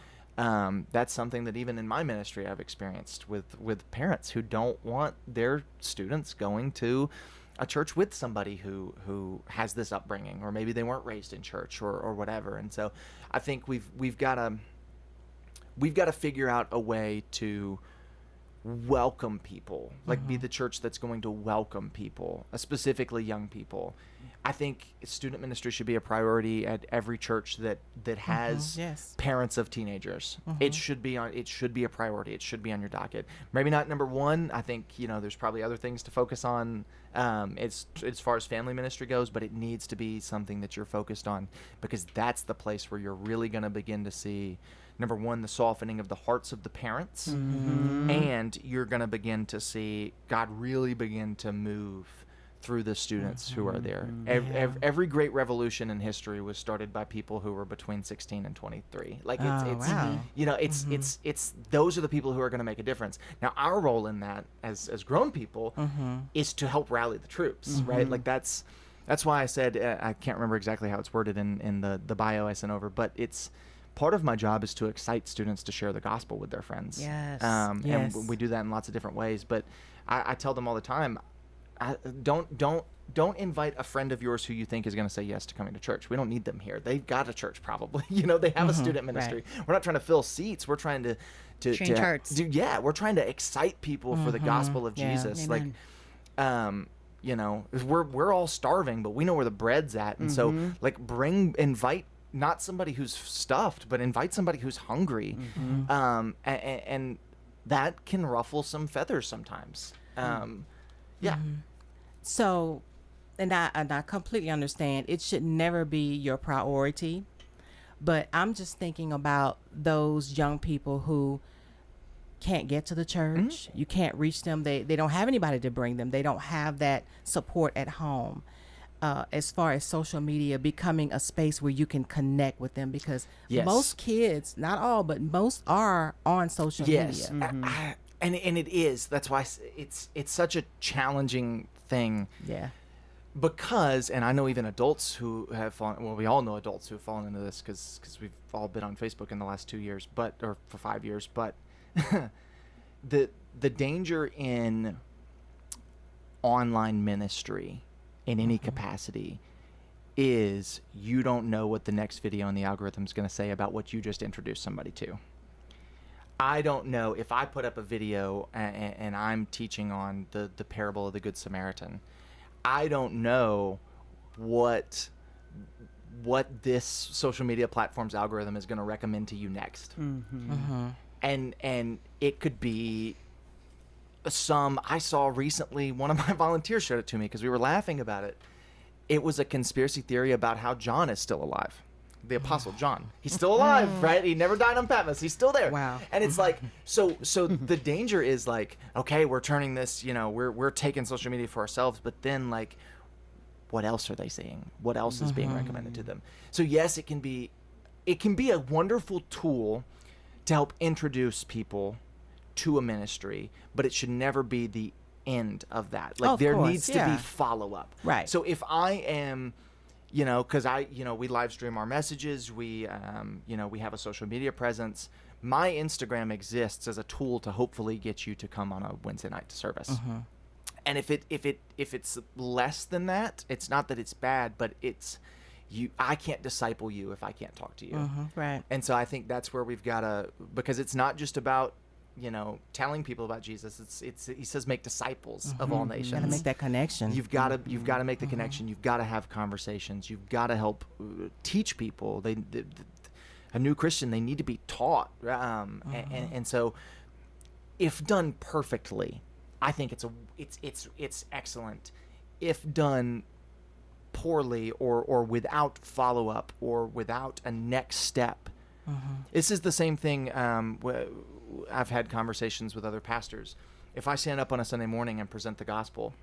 Speaker 5: that's something that even in my ministry I've experienced with parents who don't want their students going to a church with somebody who has this upbringing, or maybe they weren't raised in church or whatever. And so I think we've got to figure out a way to welcome people, like be the church that's going to welcome people, specifically young people. I think student ministry should be a priority at every church that has
Speaker 3: Yes.
Speaker 5: parents of teenagers. It should be a priority. It should be on your docket. Maybe not number one. I think, you know, there's probably other things to focus on as far as family ministry goes, but it needs to be something that you're focused on, because that's the place where you're really going to begin to see, number one, the softening of the hearts of the parents, and you're going to begin to see God really begin to move through the students who are there. Every great revolution in history was started by people who were between 16 and 23. Like, it's
Speaker 3: wow.
Speaker 5: you know, it's those are the people who are going to make a difference. Now, our role in that as grown people is to help rally the troops, right? Like, that's why I said, I can't remember exactly how it's worded in the bio I sent over, but it's part of my job is to excite students to share the gospel with their friends.
Speaker 4: Yes.
Speaker 3: Yes.
Speaker 5: And we do that in lots of different ways. But I tell them all the time, don't invite a friend of yours who you think is going to say yes to coming to church. We don't need them here. They've got a church probably. They have a student ministry. We're not trying to fill seats. We're trying to
Speaker 4: change hearts.
Speaker 5: We're trying to excite people for the gospel of Jesus.
Speaker 4: Amen.
Speaker 5: We're all starving, but we know where the bread's at. And so invite not somebody who's stuffed, but invite somebody who's hungry. And that can ruffle some feathers sometimes.
Speaker 3: So, and I completely understand it should never be your priority, but I'm just thinking about those young people who can't get to the church. You can't reach them. They don't have anybody to bring them. They don't have that support at home. As far as social media becoming a space where you can connect with them, because most kids, not all, but most are on social media.
Speaker 5: And it is. That's why it's such a challenging thing.
Speaker 3: Yeah.
Speaker 5: Because, and I know even adults who have fallen, well, we all know adults who have fallen into this because we've all been on Facebook in the last 2 years, or for 5 years, but the danger in online ministry in any capacity is you don't know what the next video in the algorithm is going to say about what you just introduced somebody to. I don't know if I put up a video and I'm teaching on the parable of the Good Samaritan. I don't know what this social media platform's algorithm is going to recommend to you next. And it could be I saw recently, one of my volunteers showed it to me because we were laughing about it. It was a conspiracy theory about how John is still alive. The Apostle John. He's still alive, right? He never died on Patmos. He's still there.
Speaker 3: Wow.
Speaker 5: And it's like, so the danger is like, okay, we're turning this, we're taking social media for ourselves, but then like, what else are they seeing? What else is being recommended to them? So yes, it can be a wonderful tool to help introduce people to a ministry, but it should never be the end of that. Like there needs to be follow-up.
Speaker 3: Right.
Speaker 5: So if I am, because we live stream our messages, we have a social media presence. My Instagram exists as a tool to hopefully get you to come on a Wednesday night service. And if it's less than that, it's not that it's bad, but it's I can't disciple you if I can't talk to you.
Speaker 3: Right.
Speaker 5: And so I think that's where we've got to, because it's not just about telling people about Jesus. It's he says make disciples of all nations.
Speaker 3: You gotta make that connection.
Speaker 5: You've got to make the connection. You've got to have conversations. You've got to help teach people. A new Christian, they need to be taught. And so, if done perfectly, I think it's excellent. If done poorly or without follow up or without a next step, this is the same thing. I've had conversations with other pastors. If I stand up on a Sunday morning and present the gospel,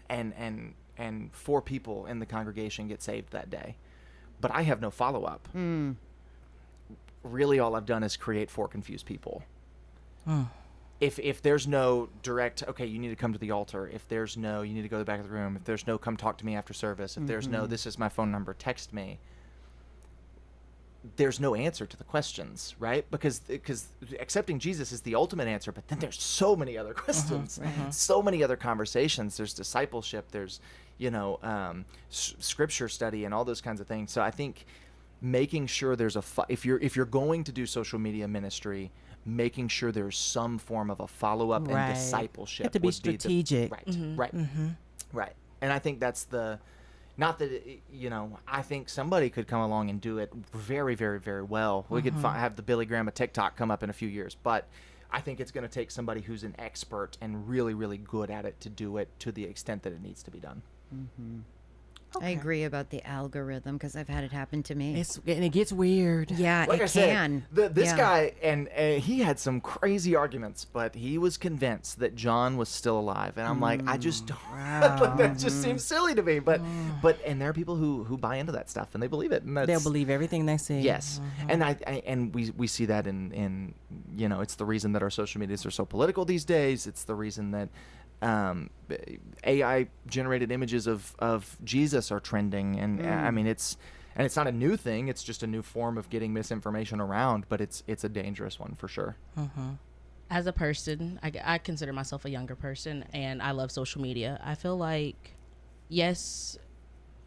Speaker 5: and 4 people in the congregation get saved that day, but I have no follow up, really all I've done is create 4 confused people. If there's no direct, okay, you need to come to the altar. If there's no, you need to go to the back of the room. If there's no, come talk to me after service. If there's no, this is my phone number, text me. There's no answer to the questions, right? Because accepting Jesus is the ultimate answer, but then there's so many other questions, so many other conversations. There's discipleship, there's, scripture study and all those kinds of things. So I think making sure there's if you're going to do social media ministry, making sure there's some form of a follow-up and discipleship.
Speaker 3: You have to be strategic.
Speaker 5: Right. And I think that's not that, I think somebody could come along and do it very, very, very well. We could have the Billy Graham of TikTok come up in a few years, but I think it's going to take somebody who's an expert and really, really good at it to do it to the extent that it needs to be done.
Speaker 4: I agree about the algorithm because I've had it happen to me.
Speaker 3: And it gets weird.
Speaker 4: Yeah,
Speaker 5: like
Speaker 4: it
Speaker 5: I said,
Speaker 4: can.
Speaker 5: This guy, and he had some crazy arguments, but he was convinced that John was still alive. And I'm like, I just don't, that just seems silly to me. But and there are people who buy into that stuff and they believe it. And
Speaker 3: they'll believe everything they see.
Speaker 5: Yes. And we see that in it's the reason that our social medias are so political these days. It's the reason that AI generated images of Jesus are trending, and I mean it's not a new thing. It's just a new form of getting misinformation around, but it's a dangerous one for sure.
Speaker 6: As a person, I consider myself a younger person, and I love social media. I feel like, yes,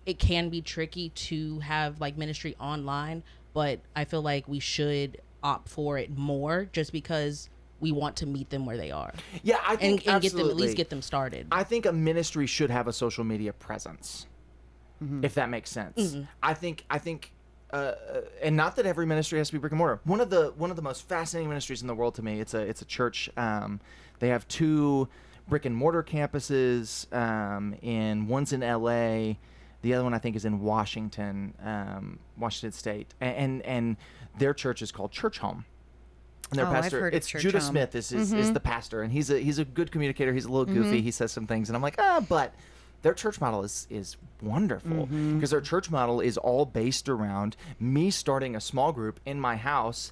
Speaker 6: it can be tricky to have like ministry online, but I feel like we should opt for it more just because we want to meet them where they are.
Speaker 5: Yeah, I think
Speaker 6: And get them, at
Speaker 5: absolutely.
Speaker 6: least get them started.
Speaker 5: I think a ministry should have a social media presence, if that makes sense. I think, and not that every ministry has to be brick and mortar. One of the most fascinating ministries in the world to me. It's a church. They have 2 brick and mortar campuses. One's in L.A. The other one I think is in Washington State, and their church is called Church Home. And their
Speaker 4: Oh, I've
Speaker 5: pastor,
Speaker 4: heard of
Speaker 5: it's
Speaker 4: Church
Speaker 5: Judah
Speaker 4: Home.
Speaker 5: Smith is the pastor, and he's a good communicator. He's a little goofy. He says some things, and I'm like, but their church model is wonderful because their church model is all based around me starting a small group in my house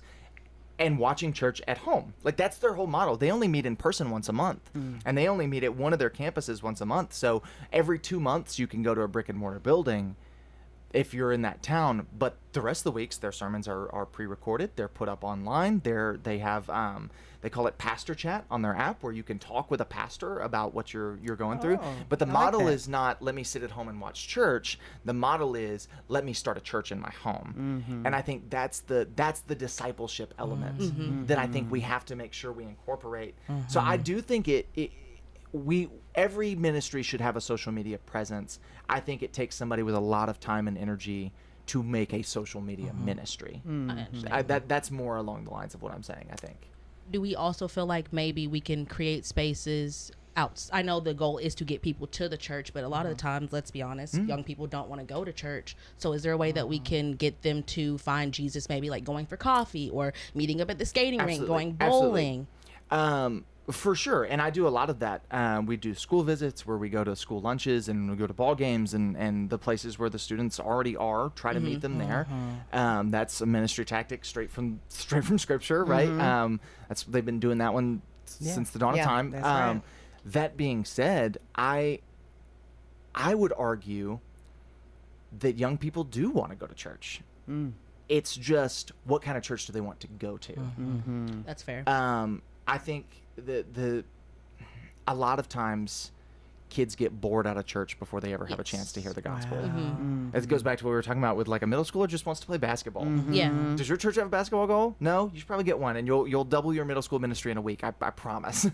Speaker 5: and watching church at home. Like, that's their whole model. They only meet in person once a month, and they only meet at one of their campuses once a month. So every 2 months you can go to a brick and mortar building if you're in that town, but the rest of the weeks their sermons are pre-recorded. They're put up online. They have they call it pastor chat on their app, where you can talk with a pastor about what you're going through. But the model is not, let me sit at home and watch church. The model is, let me start a church in my home. And I think that's the discipleship element that I think we have to make sure we incorporate. So I do think every ministry should have a social media presence. I think it takes somebody with a lot of time and energy to make a social media ministry.
Speaker 6: I understand.
Speaker 5: That's more along the lines of what I'm saying, I think.
Speaker 6: Do we also feel like maybe we can create spaces out? I know the goal is to get people to the church, but a lot of the times, let's be honest, young people don't want to go to church. So is there a way that we can get them to find Jesus, maybe like going for coffee or meeting up at the skating rink, going bowling?
Speaker 5: For sure. And I do a lot of that. We do school visits where we go to school lunches and we go to ball games and the places where the students already are, try to meet them there. That's a ministry tactic straight from scripture, right? They've been doing that one since the dawn of time.
Speaker 3: That's right.
Speaker 5: That being said, I would argue that young people do want to go to church. It's just, what kind of church do they want to go to?
Speaker 6: That's fair.
Speaker 5: I think a lot of times kids get bored out of church before they ever have a chance to hear the gospel. It goes back to what we were talking about with, like, a middle schooler just wants to play basketball.
Speaker 6: Yeah.
Speaker 5: Does your church have a basketball goal? No? You should probably get one, and you'll double your middle school ministry in a week. I promise.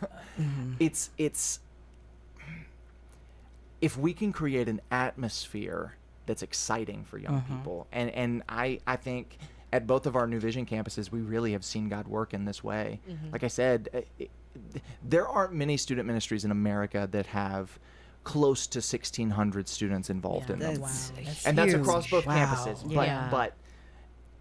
Speaker 5: It's if we can create an atmosphere that's exciting for young people, and I think at both of our New Vision campuses, we really have seen God work in this way. Like I said, there aren't many student ministries in America that have close to 1,600 students involved in them. And that's across both campuses. But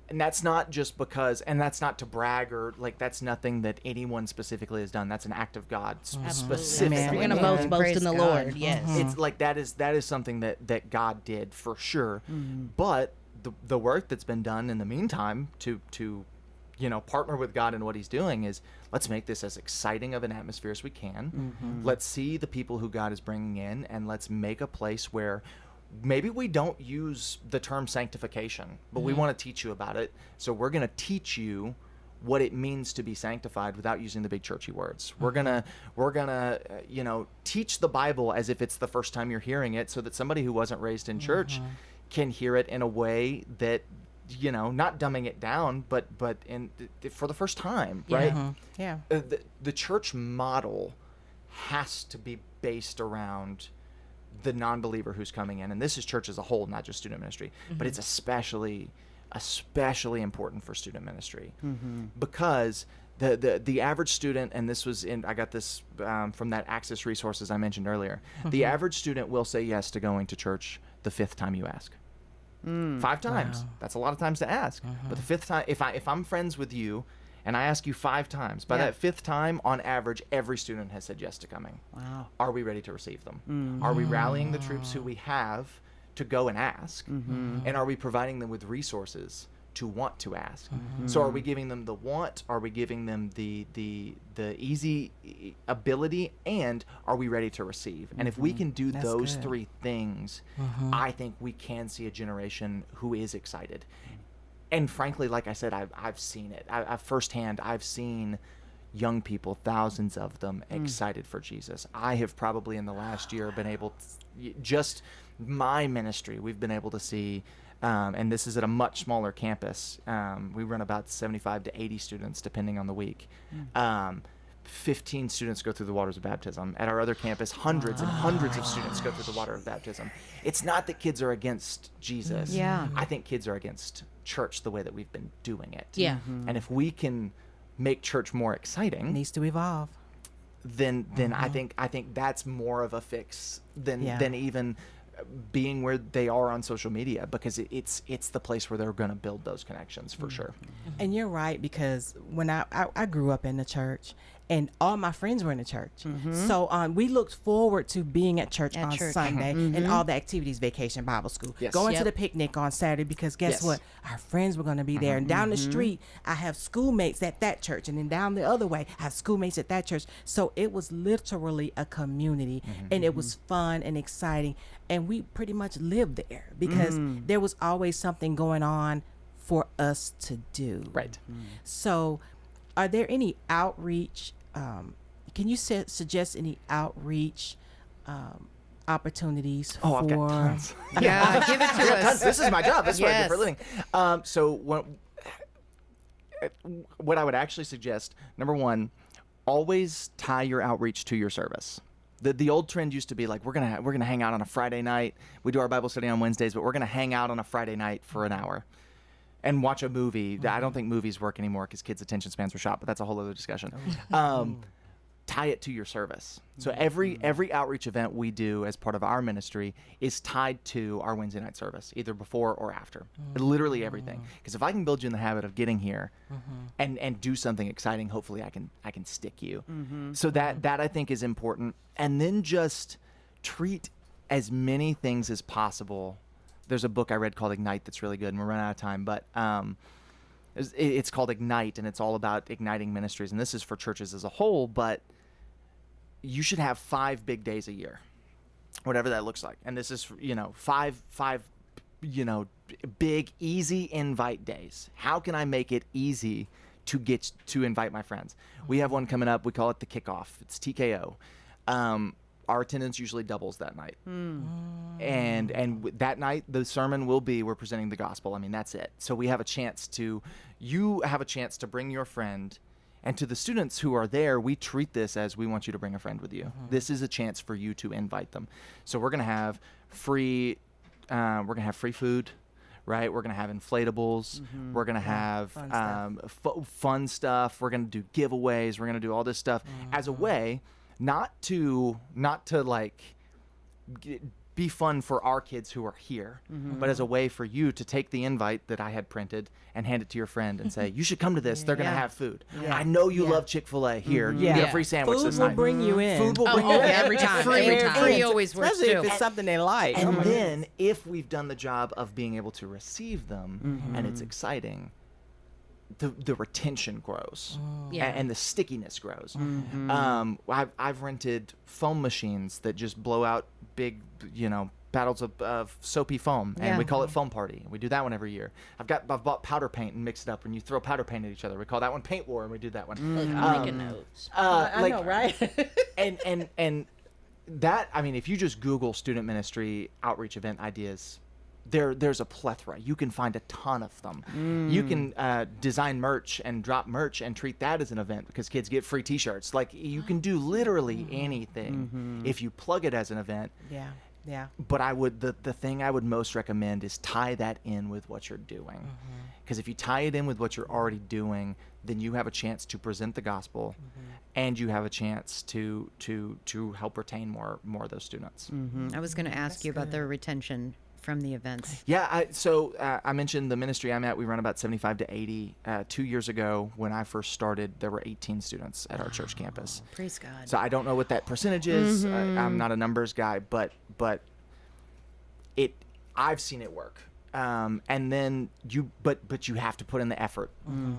Speaker 5: and that's not just because, and that's not to brag or, like, that's nothing that anyone specifically has done. That's an act of God specifically.
Speaker 6: If you're going to boast in the Lord. Yes.
Speaker 5: It's like that is something that God did for sure. But the work that's been done in the meantime to partner with God in what he's doing is, let's make this as exciting of an atmosphere as we can. Let's see the people who God is bringing in, and let's make a place where maybe we don't use the term sanctification, but we want to teach you about it. So we're going to teach you what it means to be sanctified without using the big churchy words. We're gonna teach the Bible as if it's the first time you're hearing it, so that somebody who wasn't raised in church can hear it in a way that, not dumbing it down, but for the first time, right?
Speaker 3: Yeah.
Speaker 5: The church model has to be based around the non-believer who's coming in, and this is church as a whole, not just student ministry, but it's especially important for student ministry because the average student, and this was I got this from that Access Resources I mentioned earlier, the average student will say yes to going to church the 5th time you ask. 5 times. Wow. That's a lot of times to ask. But the 5th time, if I'm friends with you and I ask you 5 times, by that 5th time, on average, every student has said yes to coming. Wow. Are we ready to receive them? Are we rallying the troops who we have to go and ask? And are we providing them with resources to want to ask? So are we giving them the want? Are we giving them the easy ability? And are we ready to receive? And if we can do those 3 things, I think we can see a generation who is excited. And frankly, like I said, I've seen it. I've firsthand, I've seen young people, thousands of them, excited for Jesus. I have probably in the last year been able to, just my ministry, we've been able to see, and this is at a much smaller campus. We run about 75 to 80 students, depending on the week. 15 students go through the waters of baptism. At our other campus, hundreds and hundreds of students go through the water of baptism. It's not that kids are against Jesus.
Speaker 4: Yeah.
Speaker 5: I think kids are against church the way that we've been doing it.
Speaker 6: Yeah.
Speaker 5: And if we can make church more exciting,
Speaker 3: Needs to evolve.
Speaker 5: then I think that's more of a fix than
Speaker 3: Yeah.
Speaker 5: even being where they are on social media, because it's the place where they're going to build those connections for sure.
Speaker 3: And you're right, because when I grew up in the church, and all my friends were in the church. So we looked forward to being at church
Speaker 4: At
Speaker 3: on
Speaker 4: church.
Speaker 3: Sunday and all the activities, vacation Bible school,
Speaker 5: Yes.
Speaker 3: going to
Speaker 6: Yep.
Speaker 3: the picnic on Saturday, because guess
Speaker 5: Yes.
Speaker 3: what? Our friends were going to be there. And down the street, I have schoolmates at that church. And then down the other way, I have schoolmates at that church. So it was literally a community, and it was fun and exciting. And we pretty much lived there because there was always something going on for us to do.
Speaker 5: Right.
Speaker 3: So, are there any outreach? Can you suggest any outreach opportunities
Speaker 5: Oh,
Speaker 3: for?
Speaker 5: I've got tons.
Speaker 4: Yeah, give it to us.
Speaker 5: This is my job. This is what I do for a
Speaker 4: Yes.
Speaker 5: living. So what I would actually suggest, number one, always tie your outreach to your service. The old trend used to be like, we're gonna hang out on a Friday night. We do our Bible study on Wednesdays, but we're gonna hang out on a Friday night for an hour and watch a movie. I don't think movies work anymore because kids' attention spans are shot, but that's a whole other discussion. Tie it to your service. So every outreach event we do as part of our ministry is tied to our Wednesday night service, either before or after. Literally everything. Because if I can build you in the habit of getting here and do something exciting, hopefully I can stick you. So that I think is important. And then just treat as many things as possible. There's a book I read called Ignite that's really good, and we're running out of time, but it's called Ignite, and it's all about igniting ministries. And this is for churches as a whole, but you should have 5 big days a year, whatever that looks like. And this is, five, big, easy invite days. How can I make it easy to get to invite my friends? We have one coming up. We call it the kickoff. It's TKO. Our attendance usually doubles that night. And that night, the sermon will be, we're presenting the gospel. I mean, that's it. So you have a chance to bring your friend. And to the students who are there, we treat this as we want you to bring a friend with you. This is a chance for you to invite them. So we're going to have free food, right? We're going to have inflatables. We're going to have fun stuff. We're going to do giveaways. We're going to do all this stuff as a way not to like be fun for our kids who are here, but as a way for you to take the invite that I had printed and hand it to your friend and say, you should come to this. They're going to have food. I know you love Chick-fil-A. Here, you get a free sandwich
Speaker 3: Food
Speaker 5: this
Speaker 3: will
Speaker 5: night.
Speaker 3: bring you in.
Speaker 5: Food will bring you in.
Speaker 6: every time.
Speaker 4: Free always works
Speaker 3: Especially
Speaker 4: too.
Speaker 3: if it's something they like.
Speaker 5: And then if we've done the job of being able to receive them and it's exciting, the retention grows
Speaker 6: Yeah.
Speaker 5: and the stickiness grows. I've rented foam machines that just blow out big, battles of soapy foam, and we call it Foam Party. We do that one every year. I've bought powder paint and mixed it up, and you throw powder paint at each other. We call that one Paint War, and we do that one.
Speaker 6: Look, I'm making notes.
Speaker 3: I know, right?
Speaker 5: and that, I mean, if you just Google student ministry outreach event ideas, there's a plethora. You can find a ton of them. You can design merch and drop merch and treat that as an event because kids get free t-shirts. Like, you can do literally anything if you plug it as an event.
Speaker 3: Yeah.
Speaker 5: But the thing I would most recommend is tie that in with what you're doing. Because if you tie it in with what you're already doing, then you have a chance to present the gospel and you have a chance to help retain more of those students.
Speaker 4: I was going to ask you about the retention from the events.
Speaker 5: Yeah, I mentioned the ministry I'm at. We run about 75 to 80. 2 years ago, when I first started, there were 18 students at our church campus.
Speaker 4: Praise God.
Speaker 5: So I don't know what that percentage is. I'm not a numbers guy, but I've seen it work. And then you have to put in the effort.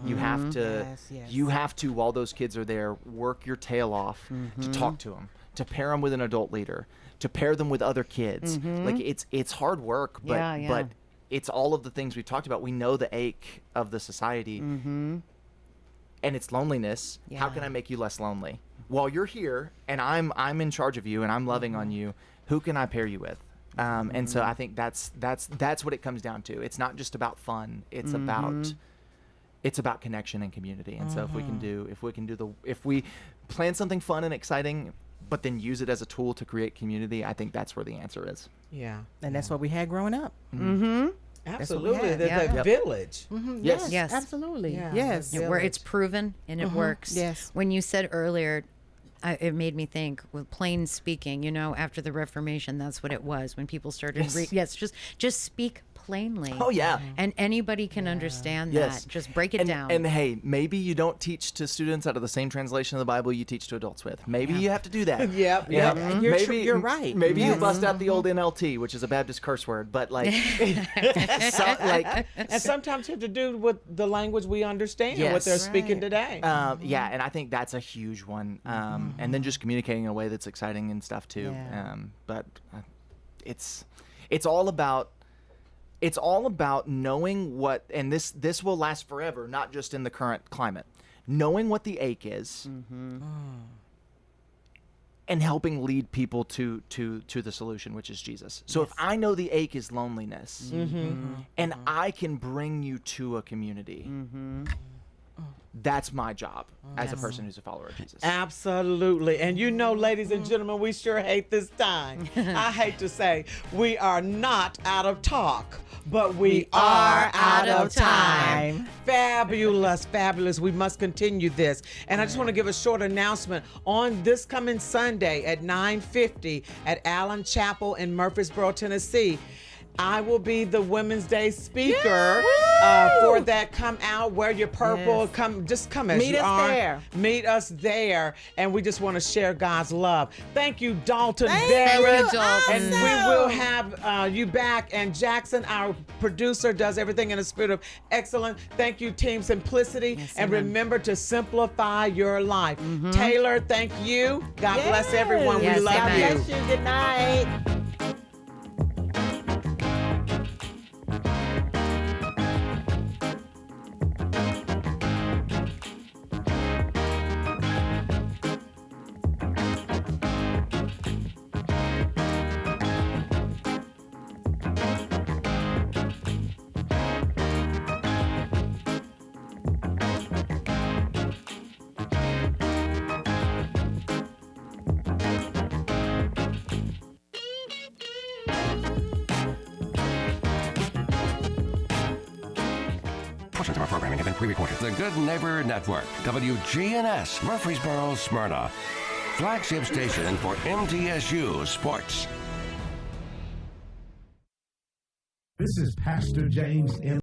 Speaker 5: You have to,
Speaker 3: Yes.
Speaker 5: you have to, while those kids are there, work your tail off to talk to them, to pair them with an adult leader, to pair them with other kids. Like, it's hard work, but but it's all of the things we've talked about. We know the ache of the society. and it's loneliness. How can I make you less lonely? While you're here and I'm in charge of you and I'm loving on you, who can I pair you with? And so I think that's what it comes down to. It's not just about fun. It's about connection and community. And so if we plan something fun and exciting, but then use it as a tool to create community, I think that's where the answer is.
Speaker 2: Yeah.
Speaker 3: And that's what we had growing up.
Speaker 2: Absolutely.
Speaker 3: had.
Speaker 2: The village.
Speaker 5: Yes.
Speaker 4: Yes.
Speaker 3: Absolutely.
Speaker 2: Yeah.
Speaker 3: Yes.
Speaker 2: Yeah.
Speaker 4: Where it's proven and it works.
Speaker 3: Yes.
Speaker 4: When you said earlier, it made me think with plain speaking, you know, after the Reformation, that's what it was when people started. Just speak plainly.
Speaker 5: Oh, yeah.
Speaker 4: And anybody can understand
Speaker 5: Yes.
Speaker 4: that. Just break it down.
Speaker 5: And hey, maybe you don't teach to students out of the same translation of the Bible you teach to adults with. Maybe you have to do that.
Speaker 2: Yep.
Speaker 5: You know,
Speaker 2: Yep.
Speaker 3: You're right.
Speaker 5: Maybe you
Speaker 3: Yes.
Speaker 5: bust out the old NLT, which is a Baptist curse word, but like,
Speaker 2: And sometimes you have to do with the language we understand and what they're
Speaker 5: Yes.
Speaker 2: speaking today.
Speaker 5: yeah, and I think that's a huge one. And then just communicating in a way that's exciting and stuff too.
Speaker 3: Yeah.
Speaker 5: But it's all about knowing what, and this will last forever, not just in the current climate. Knowing what the ache is, and helping lead people to the solution, which is Jesus. So if I know the ache is loneliness, and I can bring you to a community, that's my job as a person who's a follower of Jesus.
Speaker 2: Absolutely. And you know, ladies and gentlemen, we sure hate this time. I hate to say we are not out of talk, but we are out of time. Fabulous, fabulous. We must continue this. And I just want to give a short announcement. On this coming Sunday at 9:50 at Allen Chapel in Murfreesboro, Tennessee, I will be the Women's Day speaker for that. Come out, wear your purple,
Speaker 3: Yes.
Speaker 2: come as
Speaker 3: Meet
Speaker 2: you
Speaker 3: us
Speaker 2: are.
Speaker 3: there.
Speaker 2: Meet us there, and we just want to share God's love. Thank you, Dalton
Speaker 3: Thank
Speaker 2: Barrett.
Speaker 3: you, Dalton.
Speaker 2: And we will have you back. And Jackson, our producer, does everything in a spirit of excellence. Thank you, Team Simplicity. And remember to simplify your life. Taylor, thank you. God bless everyone.
Speaker 4: Yes,
Speaker 2: we love
Speaker 4: amen.
Speaker 2: you.
Speaker 3: Bless you. Good night.
Speaker 7: Portions of our programming have been pre-recorded. The Good Neighbor Network, WGNS, Murfreesboro, Smyrna. Flagship station for MTSU Sports.
Speaker 8: This is Pastor James M.